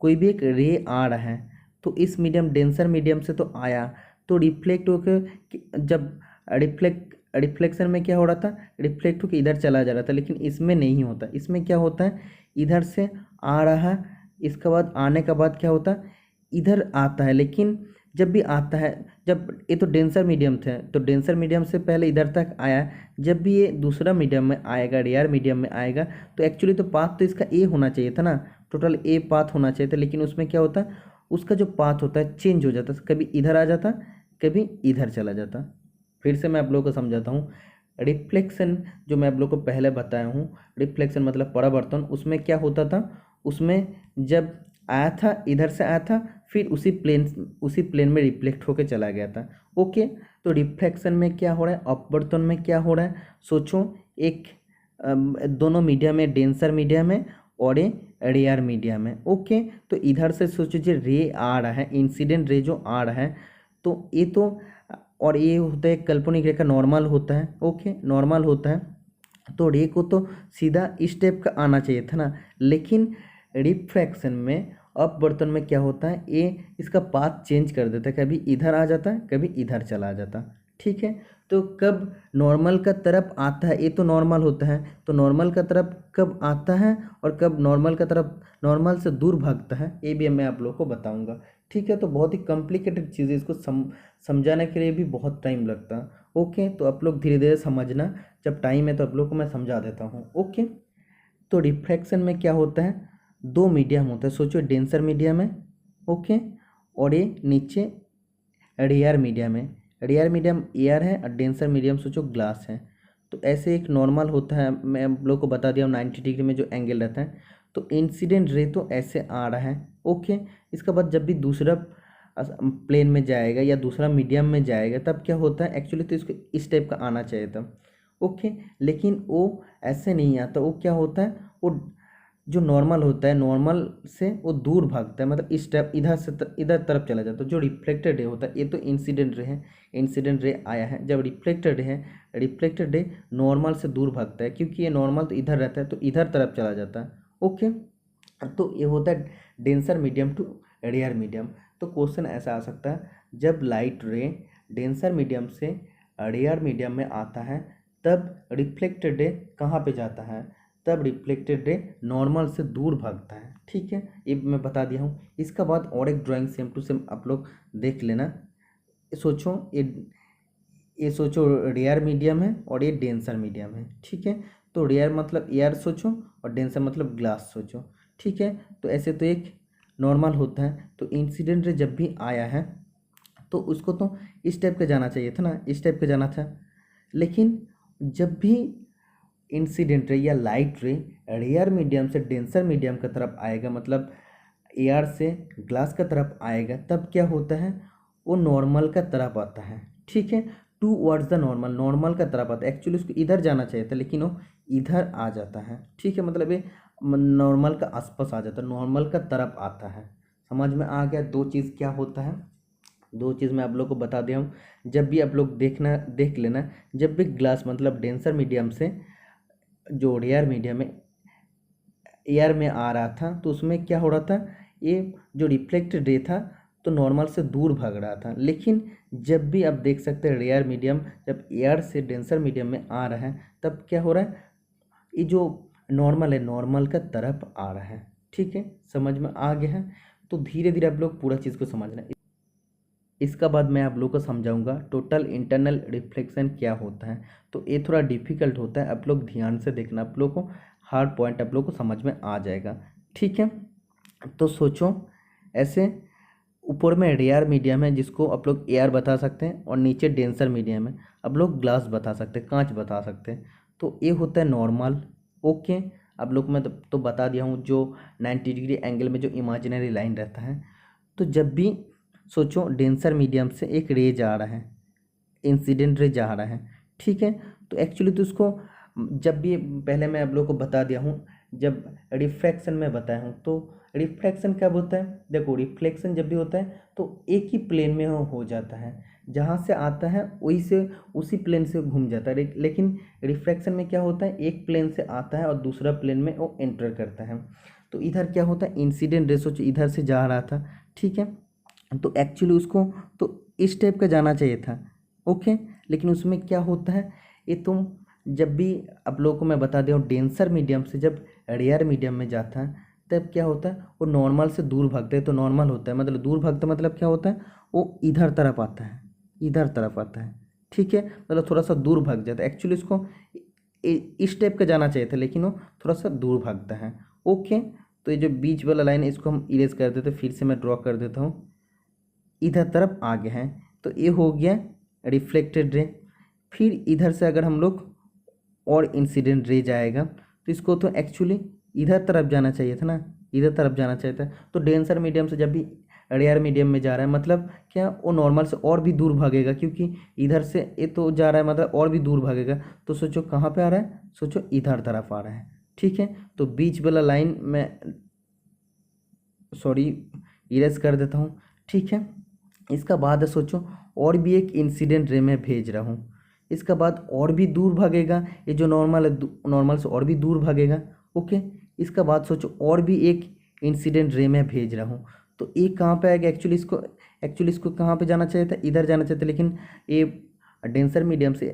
कोई भी एक रे आ रहा है तो इस मीडियम, डेंसर मीडियम से तो आया, तो रिफ्लेक्ट होकर जब रिफ्लेक्शन में क्या हो रहा था, रिफ्लेक्ट होकर इधर चला जा रहा था, लेकिन इसमें नहीं होता। इसमें क्या होता है, इधर से आ रहा, इसके बाद आने के बाद क्या होता है, इधर आता है। लेकिन जब भी आता है, जब ये तो डेंसर मीडियम थे तो डेंसर मीडियम से पहले इधर तक आया, जब भी ये दूसरा मीडियम में आएगा, रेयर मीडियम में आएगा, तो एक्चुअली तो पाथ तो इसका ए होना चाहिए था ना, टोटल ए पाथ होना चाहिए था। लेकिन उसमें क्या होता, उसका जो पाथ होता है चेंज हो जाता, कभी इधर आ जाता, कभी इधर चला जाता। फिर से मैं आप लोगों को समझाता हूँ। रिफ्लेक्शन जो मैं आप लोगों को पहले बताया हूँ, रिफ्लेक्शन मतलब परावर्तन, उसमें क्या होता था, उसमें जब आया था, इधर से आया था, फिर उसी प्लेन में रिफ्लेक्ट होकर चला गया था। ओके, तो रिफ्रैक्शन में क्या हो रहा है, अपवर्तन में क्या हो रहा है, सोचो एक दोनों मीडियम में, डेंसर मीडियम है और ये रेयर मीडियम है। ओके, तो इधर से सोचो जो रे आ रहा है, इंसिडेंट रे जो आ रहा है, तो ये तो, और ये होता है काल्पनिक रेखा, नॉर्मल होता है। ओके, नॉर्मल होता है, तो रे को तो सीधा इस टाइप का आना चाहिए था ना, लेकिन रिफ्रैक्शन में अपवर्तन में क्या होता है, ये इसका पाथ चेंज कर देता है, कभी इधर आ जाता है, कभी इधर चला जाता है। ठीक है, तो कब नॉर्मल का तरफ आता है, ये तो नॉर्मल होता है, तो नॉर्मल का तरफ कब आता है और कब नॉर्मल का तरफ, नॉर्मल से दूर भागता है, ये भी मैं आप लोगों को बताऊंगा। ठीक है, तो बहुत ही कॉम्प्लिकेटेड चीज़ है, इसको समझाने के लिए भी बहुत टाइम लगता है। ओके, तो आप लोग धीरे धीरे समझना, जब टाइम है तो आप लोग को मैं समझा देता हूँ। ओके, तो रिफ्रैक्शन में क्या होता है, दो मीडियम होता है, सोचो डेंसर मीडियम है। ओके, और ये नीचे रेयर मीडियम है, रेयर मीडियम एयर है और डेंसर मीडियम सोचो ग्लास है। तो ऐसे एक नॉर्मल होता है, मैं आप लोग को बता दिया हूँ 90 डिग्री में जो एंगल रहता है, तो इंसिडेंट रे तो ऐसे आ रहा है। ओके, इसके बाद जब भी दूसरा प्लेन में जाएगा या दूसरा मीडियम में जाएगा, तब क्या होता है, एक्चुअली तो इसको इस टाइप का आना चाहिए था। ओके, लेकिन वो ऐसे नहीं आता, वो क्या होता है, वो जो नॉर्मल होता है, नॉर्मल से वो दूर भागता है, मतलब इस टाइप इधर से इधर तरफ चला जाता है। जो रिफ्लेक्टेड रे होता है, ये तो इंसिडेंट रे है, इंसिडेंट रे आया है, जब रिफ्लेक्टेड रे है, रिफ्लेक्टेड रे नॉर्मल से दूर भागता है, क्योंकि ये नॉर्मल तो इधर रहता है, तो इधर तरफ चला जाता है। ओके, तो ये होता है denser medium to rare medium. तो क्वेश्चन ऐसा आ सकता है, जब लाइट रे डेंसर मीडियम से रेयर मीडियम में आता है, तब रिफ्लेक्टेड रे कहाँ पे जाता है, तब रिफ्लेक्टेड रे नॉर्मल से दूर भागता है। ठीक है, ये मैं बता दिया हूँ। इसका बाद और एक ड्राइंग सेम टू सेम आप लोग देख लेना। सोचो ये सोचो रेयर मीडियम है और ये डेंसर मीडियम है। ठीक है, तो रेयर मतलब एयर सोचो और डेंसर मतलब ग्लास सोचो। ठीक है, तो ऐसे तो एक नॉर्मल होता है, तो इंसिडेंट रे जब भी आया है तो उसको तो इस टाइप का जाना चाहिए था ना, इस टाइप का जाना था। लेकिन जब भी इंसिडेंट रे या लाइट रे रेयर मीडियम से डेंसर मीडियम की तरफ आएगा, मतलब एयर से ग्लास का तरफ आएगा, तब क्या होता है, वो नॉर्मल का तरफ आता है। ठीक है, towards the normal, normal का तरफ आता है। एक्चुअली उसको इधर जाना चाहिए था, लेकिन वो इधर आ जाता है। ठीक है, मतलब ये नॉर्मल का आसपास आ जाता है, नॉर्मल का तरफ आता है। समझ में आ गया, दो चीज़ क्या होता है, दो चीज़ मैं आप लोग को बता दिया हूँ। जब भी आप लोग देख लेना, जब भी ग्लास मतलब डेंसर मीडियम से जो रेयर मीडियम में एयर में आ रहा था, तो उसमें क्या हो रहा था, ये जो रिफ्लेक्टेड रे था तो नॉर्मल से दूर भाग रहा था। लेकिन जब भी आप देख सकते हैं रेयर मीडियम जब एयर से डेंसर मीडियम में आ रहा है, तब क्या हो रहा है, ये जो नॉर्मल है नॉर्मल का तरफ आ रहा है। ठीक है, समझ में आ गया है। तो धीरे धीरे आप लोग पूरा चीज़ को समझना। इसका बाद मैं आप लोग को समझाऊंगा टोटल इंटरनल रिफ्लेक्शन क्या होता है। तो ये थोड़ा डिफिकल्ट होता है, आप लोग ध्यान से देखना, आप लोग को हार्ड पॉइंट आप लोग को समझ में आ जाएगा। ठीक है, तो सोचो ऐसे ऊपर में रेयर मीडियम है जिसको आप लोग एयर बता सकते हैं, और नीचे डेंसर मीडियम है, आप लोग ग्लास बता सकते हैं, कांच बता सकते हैं। तो ये होता है नॉर्मल। ओके, आप लोग मैं तो बता दिया हूँ, जो 90 डिग्री एंगल में जो इमेजिनरी लाइन रहता है। तो जब भी सोचो डेंसर मीडियम से एक रे जा रहा है, इंसिडेंट रे जा रहा है। ठीक है, तो एक्चुअली तो उसको जब भी, पहले मैं आप लोग को बता दिया हूँ, जब रिफ्रैक्शन में बताया हूँ, तो रिफ्रैक्शन कब होता है, देखो रिफ्लेक्शन जब भी होता है तो एक ही प्लेन में हो जाता है, जहाँ से आता है वही से उसी प्लेन से घूम जाता है। लेकिन रिफ्रैक्शन में क्या होता है, एक प्लेन से आता है और दूसरा प्लेन में वो एंटर करता है। तो इधर क्या होता है, इंसिडेंट रे सोचो इधर से जा रहा था। ठीक है, तो एक्चुअली उसको तो इस टाइप का जाना चाहिए था। ओके, लेकिन उसमें क्या होता है, ये तुम जब भी आप लोगों को मैं बता दिया हूँ, डेंसर मीडियम से जब रेयर मीडियम में जाता है, तब क्या होता है, वो नॉर्मल से दूर भागता है। तो नॉर्मल होता है मतलब दूर भागता, मतलब क्या होता है, वो इधर तरफ आता है, इधर तरफ आता है। ठीक है, मतलब थोड़ा सा दूर भाग जाता है। एक्चुअली इसको इस टाइप का जाना चाहिए था, लेकिन वो थोड़ा सा दूर भागता है। ओके, तो ये जो बीच वाला लाइन है इसको हम इरेज कर देते, फिर से मैं ड्रॉ कर देता हूँ, इधर तरफ आ गए हैं। तो ये हो गया रिफ्लेक्टेड रे। फिर इधर से अगर हम लोग और इंसिडेंट रे जाएगा, तो इसको तो एक्चुअली इधर तरफ जाना चाहिए था ना, इधर तरफ जाना चाहिए था। तो डेंसर मीडियम से जब भी रेडियल मीडियम में जा रहा है, मतलब क्या वो नॉर्मल से और भी दूर भागेगा, क्योंकि इधर से ये तो जा रहा है मतलब और भी दूर भागेगा। तो सोचो कहाँ पे आ रहा है, सोचो इधर तरफ आ रहा है। ठीक है, तो बीच वाला लाइन में सॉरी इरेज कर देता हूँ। ठीक है, इसका बाद है सोचो और भी एक इंसिडेंट रे में भेज रहा हूँ, इसका बाद और भी दूर भागेगा, ये जो नॉर्मल है नॉर्मल से और भी दूर भागेगा। ओके, इसका बाद सोचो और भी एक इंसिडेंट रे में भेज रहा हूँ, तो ये कहाँ पे आएगा, एक्चुअली इसको कहाँ पे जाना चाहिए था, इधर जाना चाहिए था, लेकिन ये डेंसर मीडियम से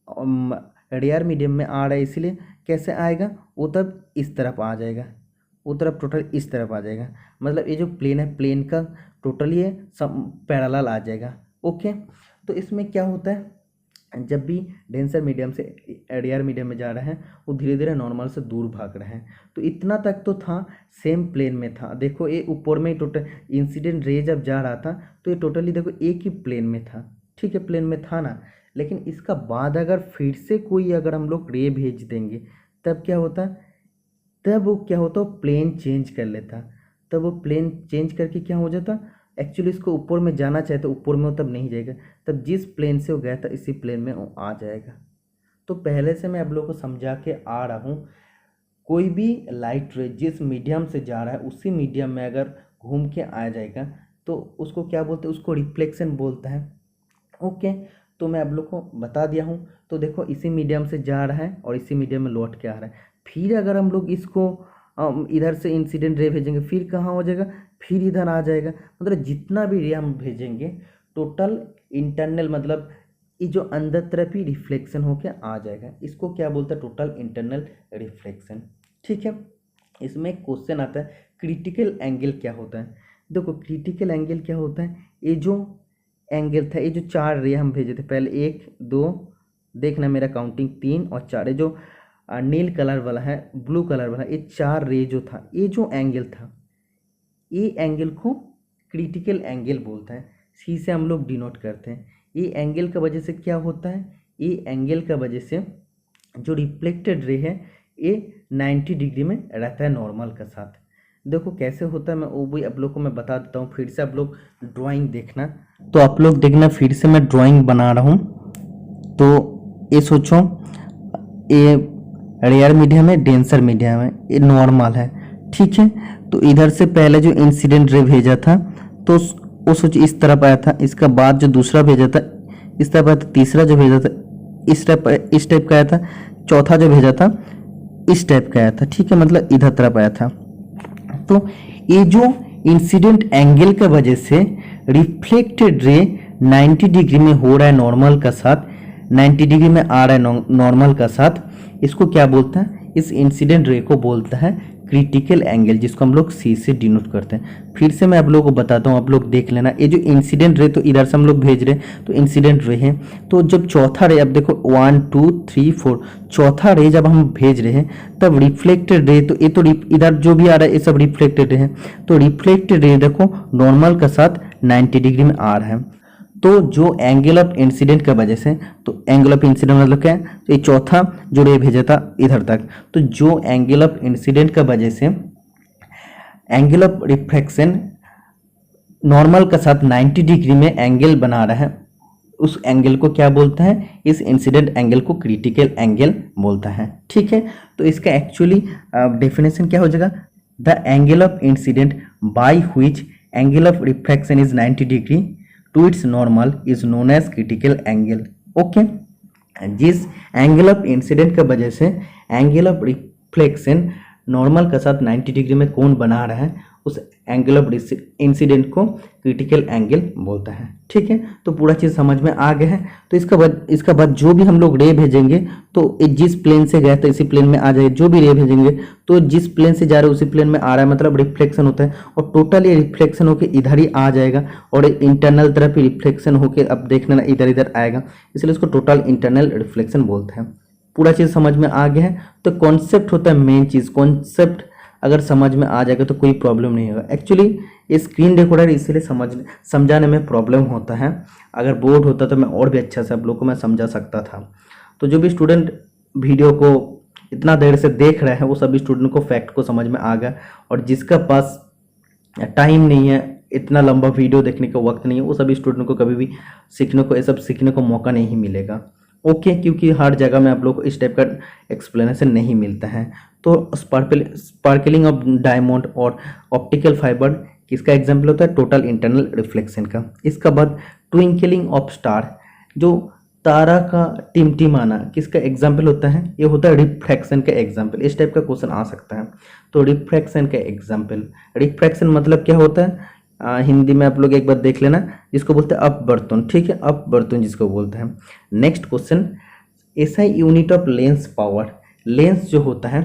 रेडियल मीडियम में आ रहा है, इसलिए कैसे आएगा, वो तब इस तरफ आ जाएगा, वो तरफ टोटल इस तरफ आ जाएगा, मतलब ये जो प्लेन है प्लेन का टोटल ये सब पैरेलल आ जाएगा। ओके, तो इसमें क्या होता है, जब भी डेंसर मीडियम से रेडियल मीडियम में जा रहे हैं वो धीरे धीरे नॉर्मल से दूर भाग रहे हैं। तो इतना तक तो था सेम प्लेन में था, देखो ये ऊपर में ही टोटल इंसिडेंट रे जब जा रहा था तो ये टोटली देखो एक ही प्लेन में था। ठीक है, प्लेन में था ना, लेकिन इसका बाद अगर फिर से कोई अगर हम लोग रे भेज देंगे तब क्या होता, तब वो क्या होता, प्लेन चेंज कर लेता, तब वो प्लेन चेंज करके क्या हो जाता, एक्चुअली इसको ऊपर में जाना चाहे तो ऊपर में वो तब नहीं जाएगा, तब जिस प्लेन से वो गया था इसी प्लेन में वो आ जाएगा। तो पहले से मैं आप लोगों को समझा के आ रहा हूँ, कोई भी लाइट रे जिस मीडियम से जा रहा है उसी मीडियम में अगर घूम के आ जाएगा तो उसको क्या बोलते हैं, उसको रिफ्लेक्शन बोलता है। ओके, तो मैं आप लोग को बता दिया हूँ। तो देखो इसी मीडियम से जा रहा है और इसी मीडियम में लौट के आ रहा है, फिर अगर हम लोग इसको इधर से इंसिडेंट रे भेजेंगे फिर कहाँ हो जाएगा, फिर इधर आ जाएगा, मतलब जितना भी रे हम भेजेंगे टोटल इंटरनल, मतलब ये जो अंदर तरफ ही रिफ्लेक्शन होके आ जाएगा, इसको क्या बोलते हैं, टोटल इंटरनल रिफ्लेक्शन। ठीक है, इसमें एक क्वेश्चन आता है क्रिटिकल एंगल क्या होता है। देखो क्रिटिकल एंगल क्या होता है, ये जो एंगल था, ये जो 4 रे हम भेजे थे पहले 1 2 देखना मेरा काउंटिंग 3 और 4, ये जो नील कलर वाला है ब्लू कलर वाला, ये 4 रे जो था, ये जो एंगल था, ये एंगल को क्रिटिकल एंगल बोलता है, सी से हम लोग डिनोट करते हैं। ये एंगल का वजह से क्या होता है, ये एंगल का वजह से जो रिफ्लेक्टेड रे है ये 90 डिग्री में रहता है नॉर्मल के साथ। देखो कैसे होता है, मैं वो भी आप लोग को मैं बता देता हूँ, फिर से आप लोग ड्राइंग देखना, तो आप लोग देखना फिर से मैं ड्राइंग बना रहा हूँ। तो ये सोचो ये रेडियल मीडियम है, डेंसर मीडियम है, ये नॉर्मल है। ठीक है, तो इधर से पहले जो इंसिडेंट रे भेजा था तो वो सोचिए इस तरफ आया था, इसका बाद जो दूसरा भेजा था इस तरफ आया था, तीसरा जो भेजा था इस टाइप का आया था, चौथा जो भेजा था इस टाइप का आया था। ठीक है, मतलब इधर तरफ आया था। तो ये जो इंसिडेंट एंगल का वजह से रिफ्लेक्टेड रे 90 डिग्री में हो रहा है नॉर्मल का साथ, 90 डिग्री में आ रहा है नॉर्मल का साथ, इसको क्या बोलता है, इस इंसिडेंट रे को बोलता है क्रिटिकल एंगल, जिसको हम लोग सी से डिनोट करते हैं। फिर से मैं आप लोगों को बताता हूँ, आप लोग देख लेना, ये जो इंसिडेंट रे तो इधर से हम लोग भेज रहे हैं तो इंसिडेंट रे है, तो जब चौथा रे, अब देखो 1 2 3 4 चौथा रे जब हम भेज रहे हैं तब रिफ्लेक्टेड रे, तो ये तो इधर जो भी आ रहा है ये सब रिफ्लेक्टेड रे है, तो रिफ्लेक्टेड रे देखो नॉर्मल का साथ 90 डिग्री में आ रहा है। तो जो एंगल ऑफ इंसिडेंट का वजह से, तो एंगल ऑफ इंसिडेंट मतलब क्या है, तो ये चौथा जो रे भेजा था इधर तक, तो जो एंगल ऑफ इंसिडेंट का वजह से एंगल ऑफ रिफ्लेक्शन नॉर्मल का साथ 90 डिग्री में एंगल बना रहा है, उस एंगल को क्या बोलता है, इस इंसिडेंट एंगल को क्रिटिकल एंगल बोलता है। ठीक है, तो इसका एक्चुअली डेफिनेशन क्या हो जाएगा, the angle of incident by which angle of reflection is 90 degree to its normal is known as critical angle. Okay, जिस एंगल ऑफ इंसिडेंट का वजह से एंगल ऑफ रिफ्लेक्शन नॉर्मल का साथ 90 डिग्री में कोण बना रहा है, उस एंगल ऑफ इंसिडेंट को क्रिटिकल एंगल बोलता है। ठीक है, तो पूरा चीज़ समझ में आ गया है। तो इसका बाद जो भी हम लोग रे भेजेंगे तो जिस प्लेन से गया था इसी प्लेन में आ जाएगा, जो भी रे भेजेंगे तो जिस प्लेन से जा रहा है उसी प्लेन में आ रहा है, मतलब रिफ्लेक्शन होता है, और टोटल ये रिफ्लेक्शन होकर इधर ही आ जाएगा, और इंटरनल तरफ ही रिफ्लेक्शन होकर अब देखना इधर इधर आएगा, इसलिए इसको टोटल इंटरनल रिफ्लेक्शन बोलते हैं। पूरा चीज़ समझ में आ गया है। तो कॉन्सेप्ट होता है मेन चीज़, कॉन्सेप्ट अगर समझ में आ जाएगा तो कोई प्रॉब्लम नहीं होगा। एक्चुअली ये स्क्रीन रिकॉर्डर इसलिए समझाने में प्रॉब्लम होता है, अगर बोर्ड होता तो मैं और भी अच्छा से आप लोग को मैं समझा सकता था। तो जो भी स्टूडेंट वीडियो को इतना देर से देख रहे हैं वो सभी स्टूडेंट को फैक्ट को समझ में आ गया, और जिसका पास टाइम नहीं है इतना लंबा वीडियो देखने का वक्त नहीं है, वो सभी स्टूडेंट को कभी भी सीखने को, ये सब सीखने को मौका नहीं मिलेगा। ओके, क्योंकि हर जगह में आप लोग को इस टाइप का एक्सप्लेनेशन नहीं मिलता है। तो स्पार्कलिंग ऑफ डायमंड और ऑप्टिकल फाइबर किसका एग्जाम्पल होता है? टोटल इंटरनल रिफ्लेक्शन का। इसका बाद ट्विंकलिंग ऑफ स्टार, जो तारा का टिमटिमाना, किसका एग्जाम्पल होता है? ये होता है रिफ्रैक्शन का एग्जाम्पल। इस टाइप का क्वेश्चन आ सकता है। तो रिफ्रैक्शन का एग्जाम्पल, रिफ्रैक्शन मतलब क्या होता है? हिंदी में आप लोग एक बार देख लेना, जिसको बोलते हैं अपवर्तन। ठीक है, अपवर्तन जिसको बोलते हैं। Next question, SI unit of lens power. Lens जो होता है,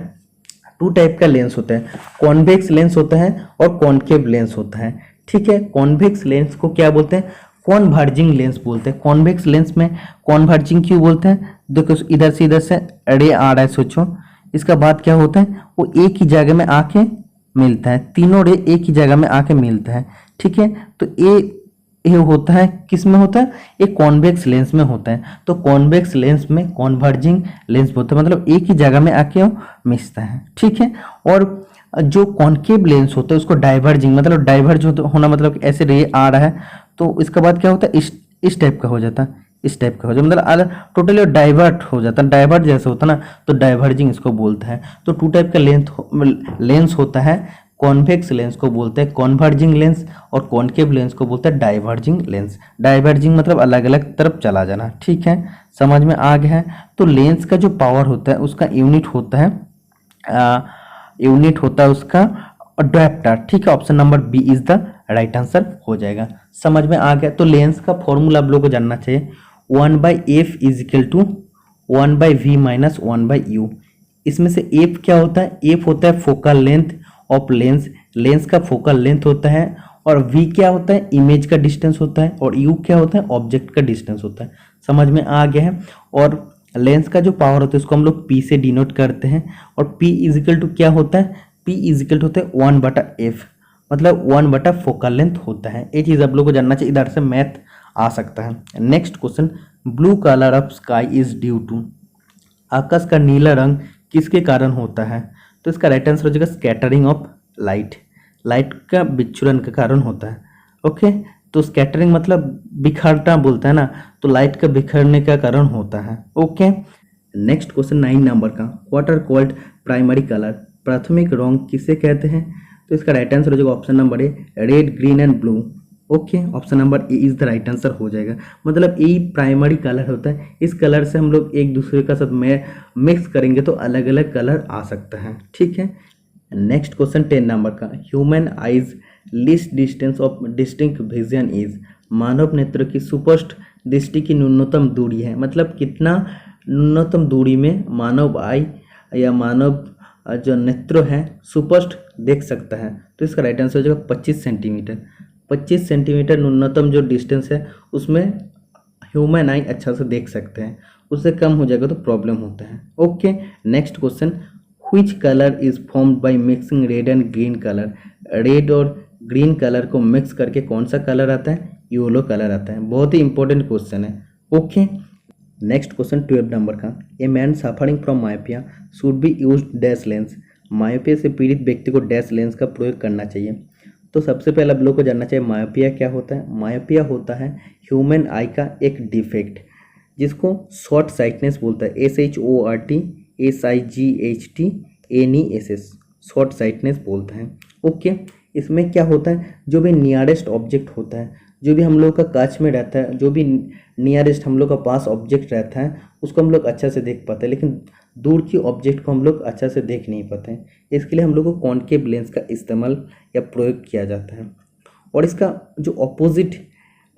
टू टाइप का लेंस होता है, कॉन्वेक्स लेंस होता है और कॉन्केव लेंस होता है। ठीक है, कॉन्वेक्स लेंस को क्या बोलते हैं? कॉन्वर्जिंग लेंस बोलते हैं। कॉन्वेक्स लेंस में कॉन्वर्जिंग क्यों बोलते हैं? देखो इधर से रे आ रहा है, सोचो। इसका बाद क्या होता है? वो एक ही जगह में आके मिलता है, तीनों रे एक ही जगह में आके मिलता है। ठीक है, तो ये होता है, किस में होता है? ये कॉन्वेक्स लेंस में होता है। तो कॉन्वेक्स लेंस में कॉन्वर्जिंग लेंस बोलते हैं, मतलब एक ही जगह में आके वो मिलता है। ठीक है, और जो कॉन्केव लेंस होता है उसको डाइवर्जिंग, मतलब डाइवर्ज होना, मतलब ऐसे रे आ रहा है तो इसके बाद क्या होता है? इस टाइप का हो जाता है, इस टाइप का हो जाता है, मतलब टोटली डाइवर्ट हो जाता है, डाइवर्ट जैसे होता है ना, तो डाइवर्जिंग इसको बोलता है। तो टू टाइप का लेंस होता है। कॉन्वेक्स लेंस को बोलते हैं कॉन्वर्जिंग लेंस और कॉन्केव लेंस को बोलते हैं डाइवर्जिंग लेंस। डाइवर्जिंग मतलब अलग अलग तरफ चला जाना। ठीक है, समझ में आ गया है। तो लेंस का जो पावर होता है उसका यूनिट होता है उसका डायप्टर। ठीक है, option number B is the right answer हो जाएगा। समझ में आ गया। तो लेंस का फॉर्मूला आप लोगों को जानना चाहिए, 1/f is equal to 1/v minus 1/u। इसमें से f क्या होता है? f होता है focal length of lens, lens का फोकल लेंथ होता है। और v क्या होता है? इमेज का डिस्टेंस होता है। और u क्या होता है? ऑब्जेक्ट का डिस्टेंस होता है। समझ में आ गया है। और लेंस का जो पावर होता है उसको हम लोग p से डिनोट करते हैं। और p इज इक्वल टू क्या होता है? p इज इक्वल टू होता है 1/f, मतलब 1/, फोकल लेंथ होता है। ये चीज़ आप लोग को जानना चाहिए, इधर से मैथ आ सकता है। Next question, blue colour of sky is due to. आकाश का नीला रंग किसके कारण होता है? तो इसका राइट आंसर हो जाएगा स्कैटरिंग ऑफ लाइट, लाइट का विच्छुरन के कारण होता है। ओके, तो स्कैटरिंग मतलब बिखरना बोलता है ना, तो लाइट का बिखरने का कारण होता है। ओके, नेक्स्ट क्वेश्चन 9 नंबर का, what are called primary colour. प्राथमिक रंग किसे कहते हैं? तो इसका राइट आंसर हो जाएगा option number A, red, green and blue. Okay, option number A is the right answer हो जाएगा। मतलब ए प्राइमरी कलर होता है, इस कलर से हम लोग एक दूसरे का साथ में मिक्स करेंगे तो अलग अलग कलर आ सकता है। ठीक है, नेक्स्ट क्वेश्चन 10 नंबर का, human eyes least distance of distinct vision is. मानव नेत्र की सुस्पष्ट दृष्टि की न्यूनतम दूरी है, मतलब कितना न्यूनतम दूरी में मानव आई या मानव जो नेत्र है सुस्पष्ट देख सकता है। तो इसका राइट आंसर हो जाएगा 25 सेंटीमीटर। 25 सेंटीमीटर न्यूनतम जो डिस्टेंस है उसमें ह्यूमन आई अच्छा से देख सकते हैं, उससे कम हो जाएगा तो प्रॉब्लम होता है। Okay, next question, which colour is formed by mixing red and green colour. Red और ग्रीन कलर को मिक्स करके कौन सा कलर आता है? येलो कलर आता है। बहुत ही इंपॉर्टेंट क्वेश्चन है। ओके, नेक्स्ट क्वेश्चन 12 नंबर का, a man suffering from myopia should be use dash lens. Myopia से पीड़ित व्यक्ति को डैश लेंस का प्रयोग करना चाहिए। तो सबसे पहले आप लोग को जानना चाहिए मायोपिया क्या होता है। मायोपिया होता है ह्यूमन आई का एक डिफेक्ट जिसको शॉर्ट साइटनेस बोलता है, SHORT SIGHTNESS, शॉर्ट साइटनेस बोलता है। ओके, इसमें क्या होता है, जो भी नियरेस्ट ऑब्जेक्ट होता है, जो भी हम लोग का कांच में रहता है, जो भी नियरेस्ट हम लोग का पास ऑब्जेक्ट रहता है उसको हम लोग अच्छा से देख पाते हैं, लेकिन दूर की ऑब्जेक्ट को हम लोग अच्छा से देख नहीं पाते हैं। इसके लिए हम लोग को कॉन्केव लेंस का इस्तेमाल या प्रयोग किया जाता है। और इसका जो ऑपोजिट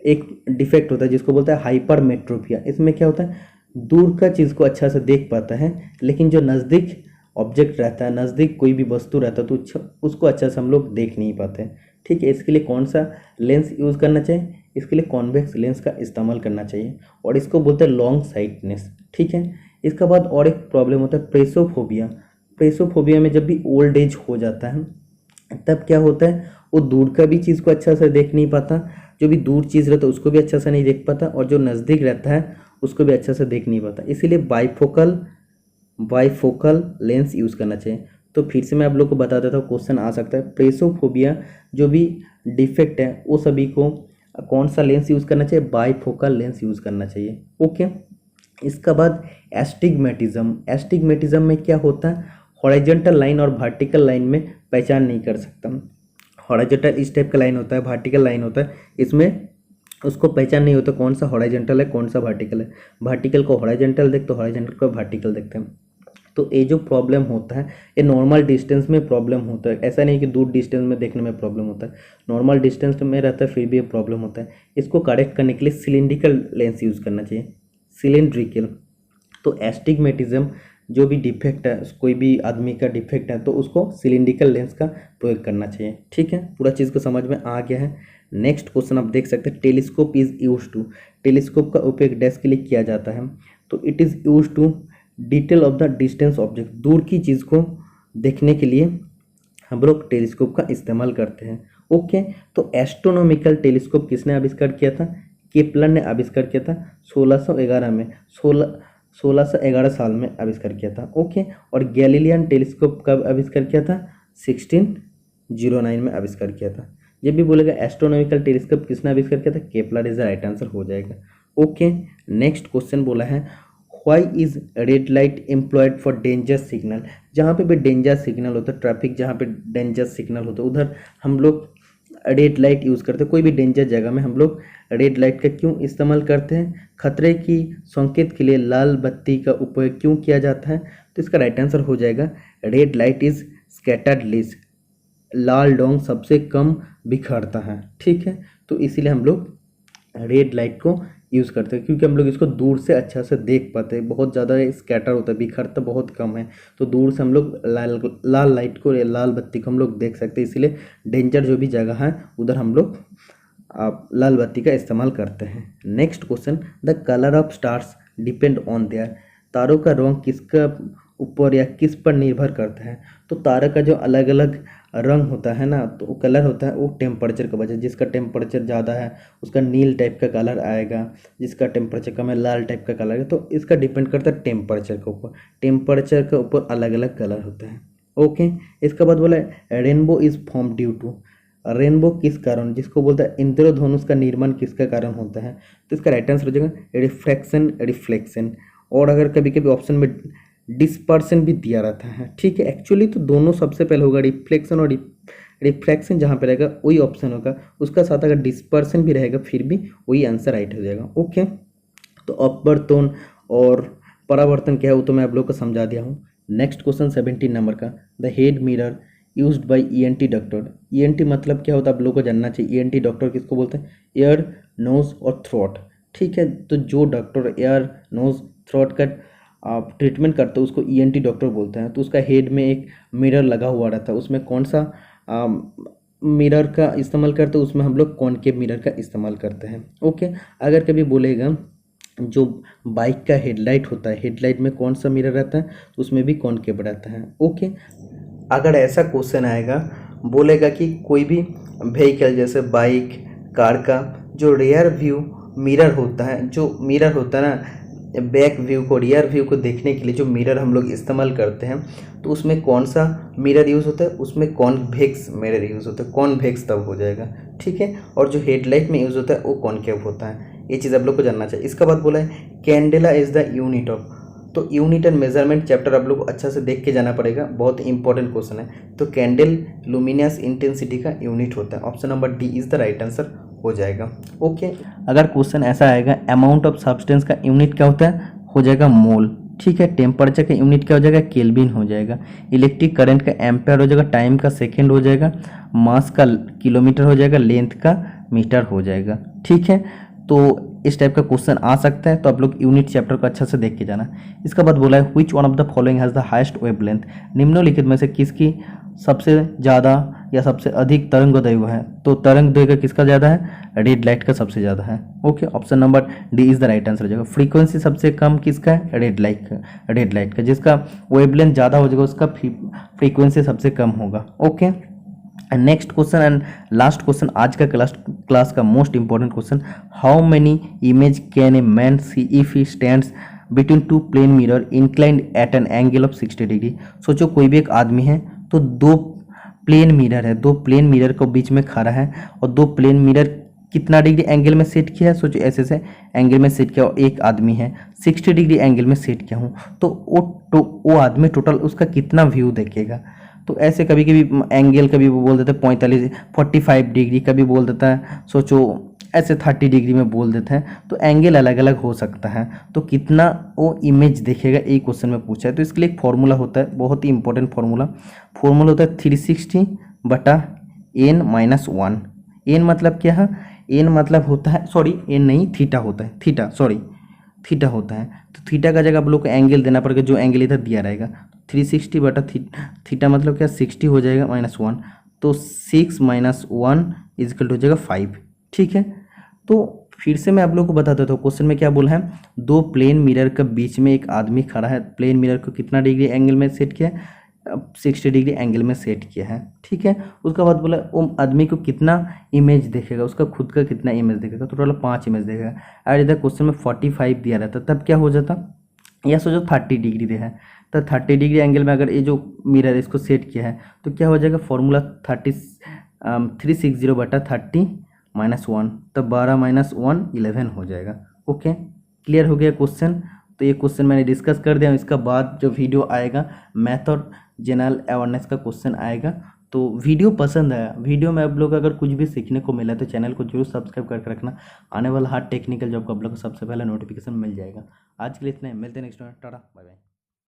एक डिफेक्ट होता है जिसको बोलता है हाइपरमेट्रोपिया। इसमें क्या होता है, दूर का चीज़ को अच्छा से देख पाता है, लेकिन जो नज़दीक ऑब्जेक्ट रहता है, नज़दीक कोई भी वस्तु रहता है तो उसको अच्छा से हम लोग देख नहीं पाते हैं। ठीक है, इसके लिए कौन सा लेंस यूज़ करना चाहिए? इसके लिए कॉन्वेक्स लेंस का इस्तेमाल करना चाहिए और इसको बोलते हैं लॉन्ग साइटनेस। ठीक है, इसके बाद और एक प्रॉब्लम होता है प्रेसोफोबिया। प्रेसोफोबिया में जब भी ओल्ड एज हो जाता है तब क्या होता है, वो दूर का भी चीज़ को अच्छा से देख नहीं पाता, जो भी दूर चीज़ रहता है उसको भी अच्छा से नहीं देख पाता, और जो नज़दीक रहता है उसको भी अच्छा से देख नहीं पाता। इसीलिए बाईफोकल लेंस यूज़ करना चाहिए। तो फिर से मैं आप लोग को बता देता हूँ, क्वेश्चन आ सकता है, प्रेसोफोबिया जो भी डिफेक्ट है वो सभी को कौन सा लेंस यूज़ करना चाहिए, बाईफोकल लेंस यूज़ करना चाहिए। ओके, इसका बाद एस्टिग्मेटिज्म। एस्टिग्मेटिज्म में क्या होता है, हॉरिजॉन्टल लाइन और वर्टिकल लाइन में पहचान नहीं कर सकता। हॉरिजॉन्टल इस टाइप का लाइन होता है, वर्टिकल लाइन होता है, इसमें उसको पहचान नहीं होता कौन सा हॉरिजॉन्टल है कौन सा वर्टिकल है। वर्टिकल को हॉरिजॉन्टल देखते, तो हॉरिजॉन्टल को वर्टिकल देखते हैं। तो ये जो प्रॉब्लम होता है ये नॉर्मल डिस्टेंस में प्रॉब्लम होता है, ऐसा नहीं कि दूर डिस्टेंस में देखने में प्रॉब्लम होता है, नॉर्मल डिस्टेंस में रहता है फिर भी ये प्रॉब्लम होता है। इसको करेक्ट करने के लिए सिलिंड्रिकल लेंस यूज़ करना चाहिए, सिलिंड्रिकल। तो एस्टिग्मेटिज्म जो भी डिफेक्ट है, कोई भी आदमी का डिफेक्ट है तो उसको सिलिंड्रिकल लेंस का प्रयोग करना चाहिए। ठीक है, पूरा चीज़ को समझ में आ गया है। नेक्स्ट क्वेश्चन आप देख सकते हैं, telescope is use to. Telescope का उपयोग डेस्क के लिए किया जाता है, तो it is use to detail of the distance object. दूर की चीज़ को देखने के लिए हम लोग टेलीस्कोप का इस्तेमाल करते हैं। ओके, तो एस्ट्रोनॉमिकल टेलीस्कोप किसने आविष्कार किया था, केपलर ने आविष्कार किया था 1611 में, 1611 साल में आविष्कार किया था। ओके, और गैलीलियन टेलीस्कोप कब आविष्कार किया था, 1609 में आविष्कार किया था। जब भी बोलेगा एस्ट्रोनॉमिकल टेलीस्कोप किसने आविष्कार किया था, Kepler is the right answer हो जाएगा। ओके, नेक्स्ट क्वेश्चन बोला है, why is red light employed for danger signal. जहाँ पे भी डेंजर सिग्नल होता है, ट्रैफिक जहाँ पे डेंजर सिग्नल होता है उधर हम लोग रेड लाइट यूज़ करते हैं। कोई भी डेंजर जगह में हम लोग रेड लाइट का क्यों इस्तेमाल करते हैं, खतरे की संकेत के लिए लाल बत्ती का उपयोग क्यों किया जाता है, तो इसका राइट आंसर हो जाएगा red light is scattered least. Lal Dong सबसे कम बिखरता है। ठीक है, तो इसीलिए हम लोग रेड लाइट को यूज़ करते हैं, क्योंकि हम लोग इसको दूर से अच्छा से देख पाते हैं। बहुत ज़्यादा स्कैटर होता है, बिखरता बहुत कम है, तो दूर से हम लोग लाल लाइट को या लाल बत्ती को हम लोग देख सकते हैं। इसीलिए डेंजर जो भी जगह है उधर हम लोग लाल बत्ती का इस्तेमाल करते हैं। Next question, the colour of stars depend on their. तारों का रंग किसका ऊपर या किस पर निर्भर करता है, तो तारा का जो अलग अलग रंग होता है ना, तो वो कलर होता है वो टेम्परेचर का वजह। जिसका टेम्परेचर ज़्यादा है उसका नील टाइप का कलर आएगा, जिसका टेम्परेचर कम है लाल टाइप का कलर है। तो इसका डिपेंड करता है टेम्परेचर के ऊपर, टेम्परेचर के ऊपर अलग अलग कलर होते हैं। ओके, इसके बाद बोला है rainbow is form due to. Rainbow किस कारण, जिसको बोलता है इंद्रधनुष का निर्माण किसका कारण होता है, तो इसका राइट आंसर हो जाएगा रिफ्रैक्शन, रिफ्लेक्शन। और अगर कभी कभी ऑप्शन में डिस्पर्सन भी दिया रहता है। ठीक है, एक्चुअली तो दोनों सबसे पहले होगा रिफ्लेक्शन और रिफ्रैक्शन, जहाँ पे रहेगा वही ऑप्शन होगा, उसका साथ अगर डिस्पर्सन भी रहेगा फिर भी वही आंसर राइट हो जाएगा। ओके, तो अपवर्तन और परावर्तन क्या है वो तो मैं आप लोग को समझा दिया हूँ। नेक्स्ट क्वेश्चन 17 नंबर का, the head mirror used by ENT doctor. ENT मतलब क्या होता है आप लोग को जानना चाहिए। ईएनटी डॉक्टर किसको बोलते हैं, ईयर, नोज और थ्रोट। ठीक है, तो जो डॉक्टर ईयर, नोज, थ्रोट का आप ट्रीटमेंट करते हो उसको ईएनटी डॉक्टर बोलते हैं। तो उसका हेड में एक मिरर लगा हुआ रहता है, उसमें कौन सा मिरर का इस्तेमाल करते हैं, उसमें हम लोग कॉनकेव मिरर का इस्तेमाल करते हैं। ओके, अगर कभी बोलेगा जो बाइक का हेडलाइट होता है, हेडलाइट में कौन सा मिरर रहता है, तो उसमें भी कॉनकेव रहता है। ओके, अगर ऐसा क्वेश्चन आएगा बोलेगा कि कोई भी व्हीकल जैसे बाइक, कार का जो रियर व्यू मिरर होता है, जो मिरर होता है ना बैक व्यू को, रियर व्यू को देखने के लिए जो मिरर हम लोग इस्तेमाल करते हैं, तो उसमें कौन सा मिरर यूज़ होता है, उसमें कॉन्वेक्स मिरर यूज़ होता है। कॉन्वेक्स तब हो जाएगा। ठीक है, और जो हेडलाइट में यूज़ होता है वो कॉनकेव होता है। ये चीज़ आप लोग को जानना चाहिए। इसका बाद बोला है candela is the unit of. तो यूनिट एंड मेजरमेंट चैप्टर आप लोग को अच्छा से देख के जाना पड़ेगा, बहुत इंपॉर्टेंट क्वेश्चन है। तो कैंडल लुमिनियस इंटेंसिटी का यूनिट होता है। Option number D is the right answer हो जाएगा। ओके, अगर क्वेश्चन ऐसा आएगा अमाउंट ऑफ सब्सटेंस का यूनिट क्या होता है, हो जाएगा मोल। ठीक है, टेम्परेचर का यूनिट क्या हो जाएगा, केल्विन हो जाएगा। इलेक्ट्रिक करंट का एम्पेयर हो जाएगा, टाइम का सेकेंड हो जाएगा, मास का किलोमीटर हो जाएगा, लेंथ का मीटर हो जाएगा। ठीक है, तो इस टाइप का क्वेश्चन आ सकता है, तो आप लोग यूनिट चैप्टर को अच्छा से देख के जाना। इसका बाद बोला है which one of the following has the highest wavelength. निम्नलिखित में से किसकी सबसे ज़्यादा या सबसे अधिक तरंगदैर्घ्य है, तो तरंगदैर्घ्य किसका ज़्यादा है, रेड लाइट का सबसे ज़्यादा है। Okay, option number D is the right answer हो जाएगा। फ्रीक्वेंसी सबसे कम किसका है, रेड लाइट का। जिसका वेवलेंथ ज़्यादा हो जाएगा उसका फ्रीक्वेंसी सबसे कम होगा। Okay, next question and last question आज का क्लास का most important question, how many image can a man see if he stands between two plane mirror inclined at an angle of 60 degree. सोचो कोई भी एक आदमी है तो दो प्लेन मिरर है, दो प्लेन मिरर को बीच में खड़ा है और दो प्लेन मिरर कितना डिग्री एंगल में सेट किया है, सोचो ऐसे से एंगल में सेट किया और एक आदमी है 60 डिग्री एंगल में सेट किया हूँ, तो वो आदमी टोटल उसका कितना व्यू देखेगा। तो ऐसे कभी कभी एंगल कभी वो बोल देता है 45 डिग्री, कभी बोल देता है सोचो ऐसे 30 डिग्री में बोल देते हैं, तो एंगल अलग अलग हो सकता है, तो कितना वो इमेज देखेगा एक क्वेश्चन में पूछा है। तो इसके लिए एक फॉर्मूला होता है, बहुत ही इंपॉर्टेंट फॉर्मूला होता है 360 बटा n-1। एन मतलब क्या है, एन मतलब होता है, सॉरी एन नहीं थीटा होता है, थीटा होता है। तो थीटा का जगह आप लोग को एंगल देना पड़ेगा, जो एंगल इधर दिया रहेगा 360 बटा थीटा मतलब क्या 60 हो जाएगा -1, तो 6 - 1 इजकल हो जाएगा 5। ठीक है, तो फिर से मैं आप लोग को बता देता हूँ क्वेश्चन में क्या बोला है, दो प्लेन मिरर के बीच में एक आदमी खड़ा है, प्लेन मिरर को कितना डिग्री एंगल में सेट किया है, 60 डिग्री एंगल में सेट किया है। ठीक है, उसके बाद बोला वो आदमी को कितना इमेज देखेगा, उसका खुद का कितना इमेज देखेगा, तो टोटल 5 इमेज देखेगा। अगर इधर क्वेश्चन में 45 दिया रहता तब क्या हो जाता, या सोचो 30 डिग्री दे है, तो 30 डिग्री एंगल में अगर ये जो मिरर इसको सेट किया है तो क्या हो जाएगा, फॉर्मूला 360 बटा 30 -1, तब 12 - 1 11 हो जाएगा। ओके, क्लियर हो गया क्वेश्चन। तो ये क्वेश्चन मैंने डिस्कस कर दिया, इसका बाद जो वीडियो आएगा मैथ और जनरल अवेयरनेस का क्वेश्चन आएगा। तो वीडियो पसंद आया, वीडियो में आप लोग अगर कुछ भी सीखने को मिला तो चैनल को जरूर सब्सक्राइब करके रखना, आने वाला हर टेक्निकल जॉब का आप लोग को सबसे पहले नोटिफिकेशन मिल जाएगा। आज के लिए इतना ही, मिलते हैं next time, tata bye bye.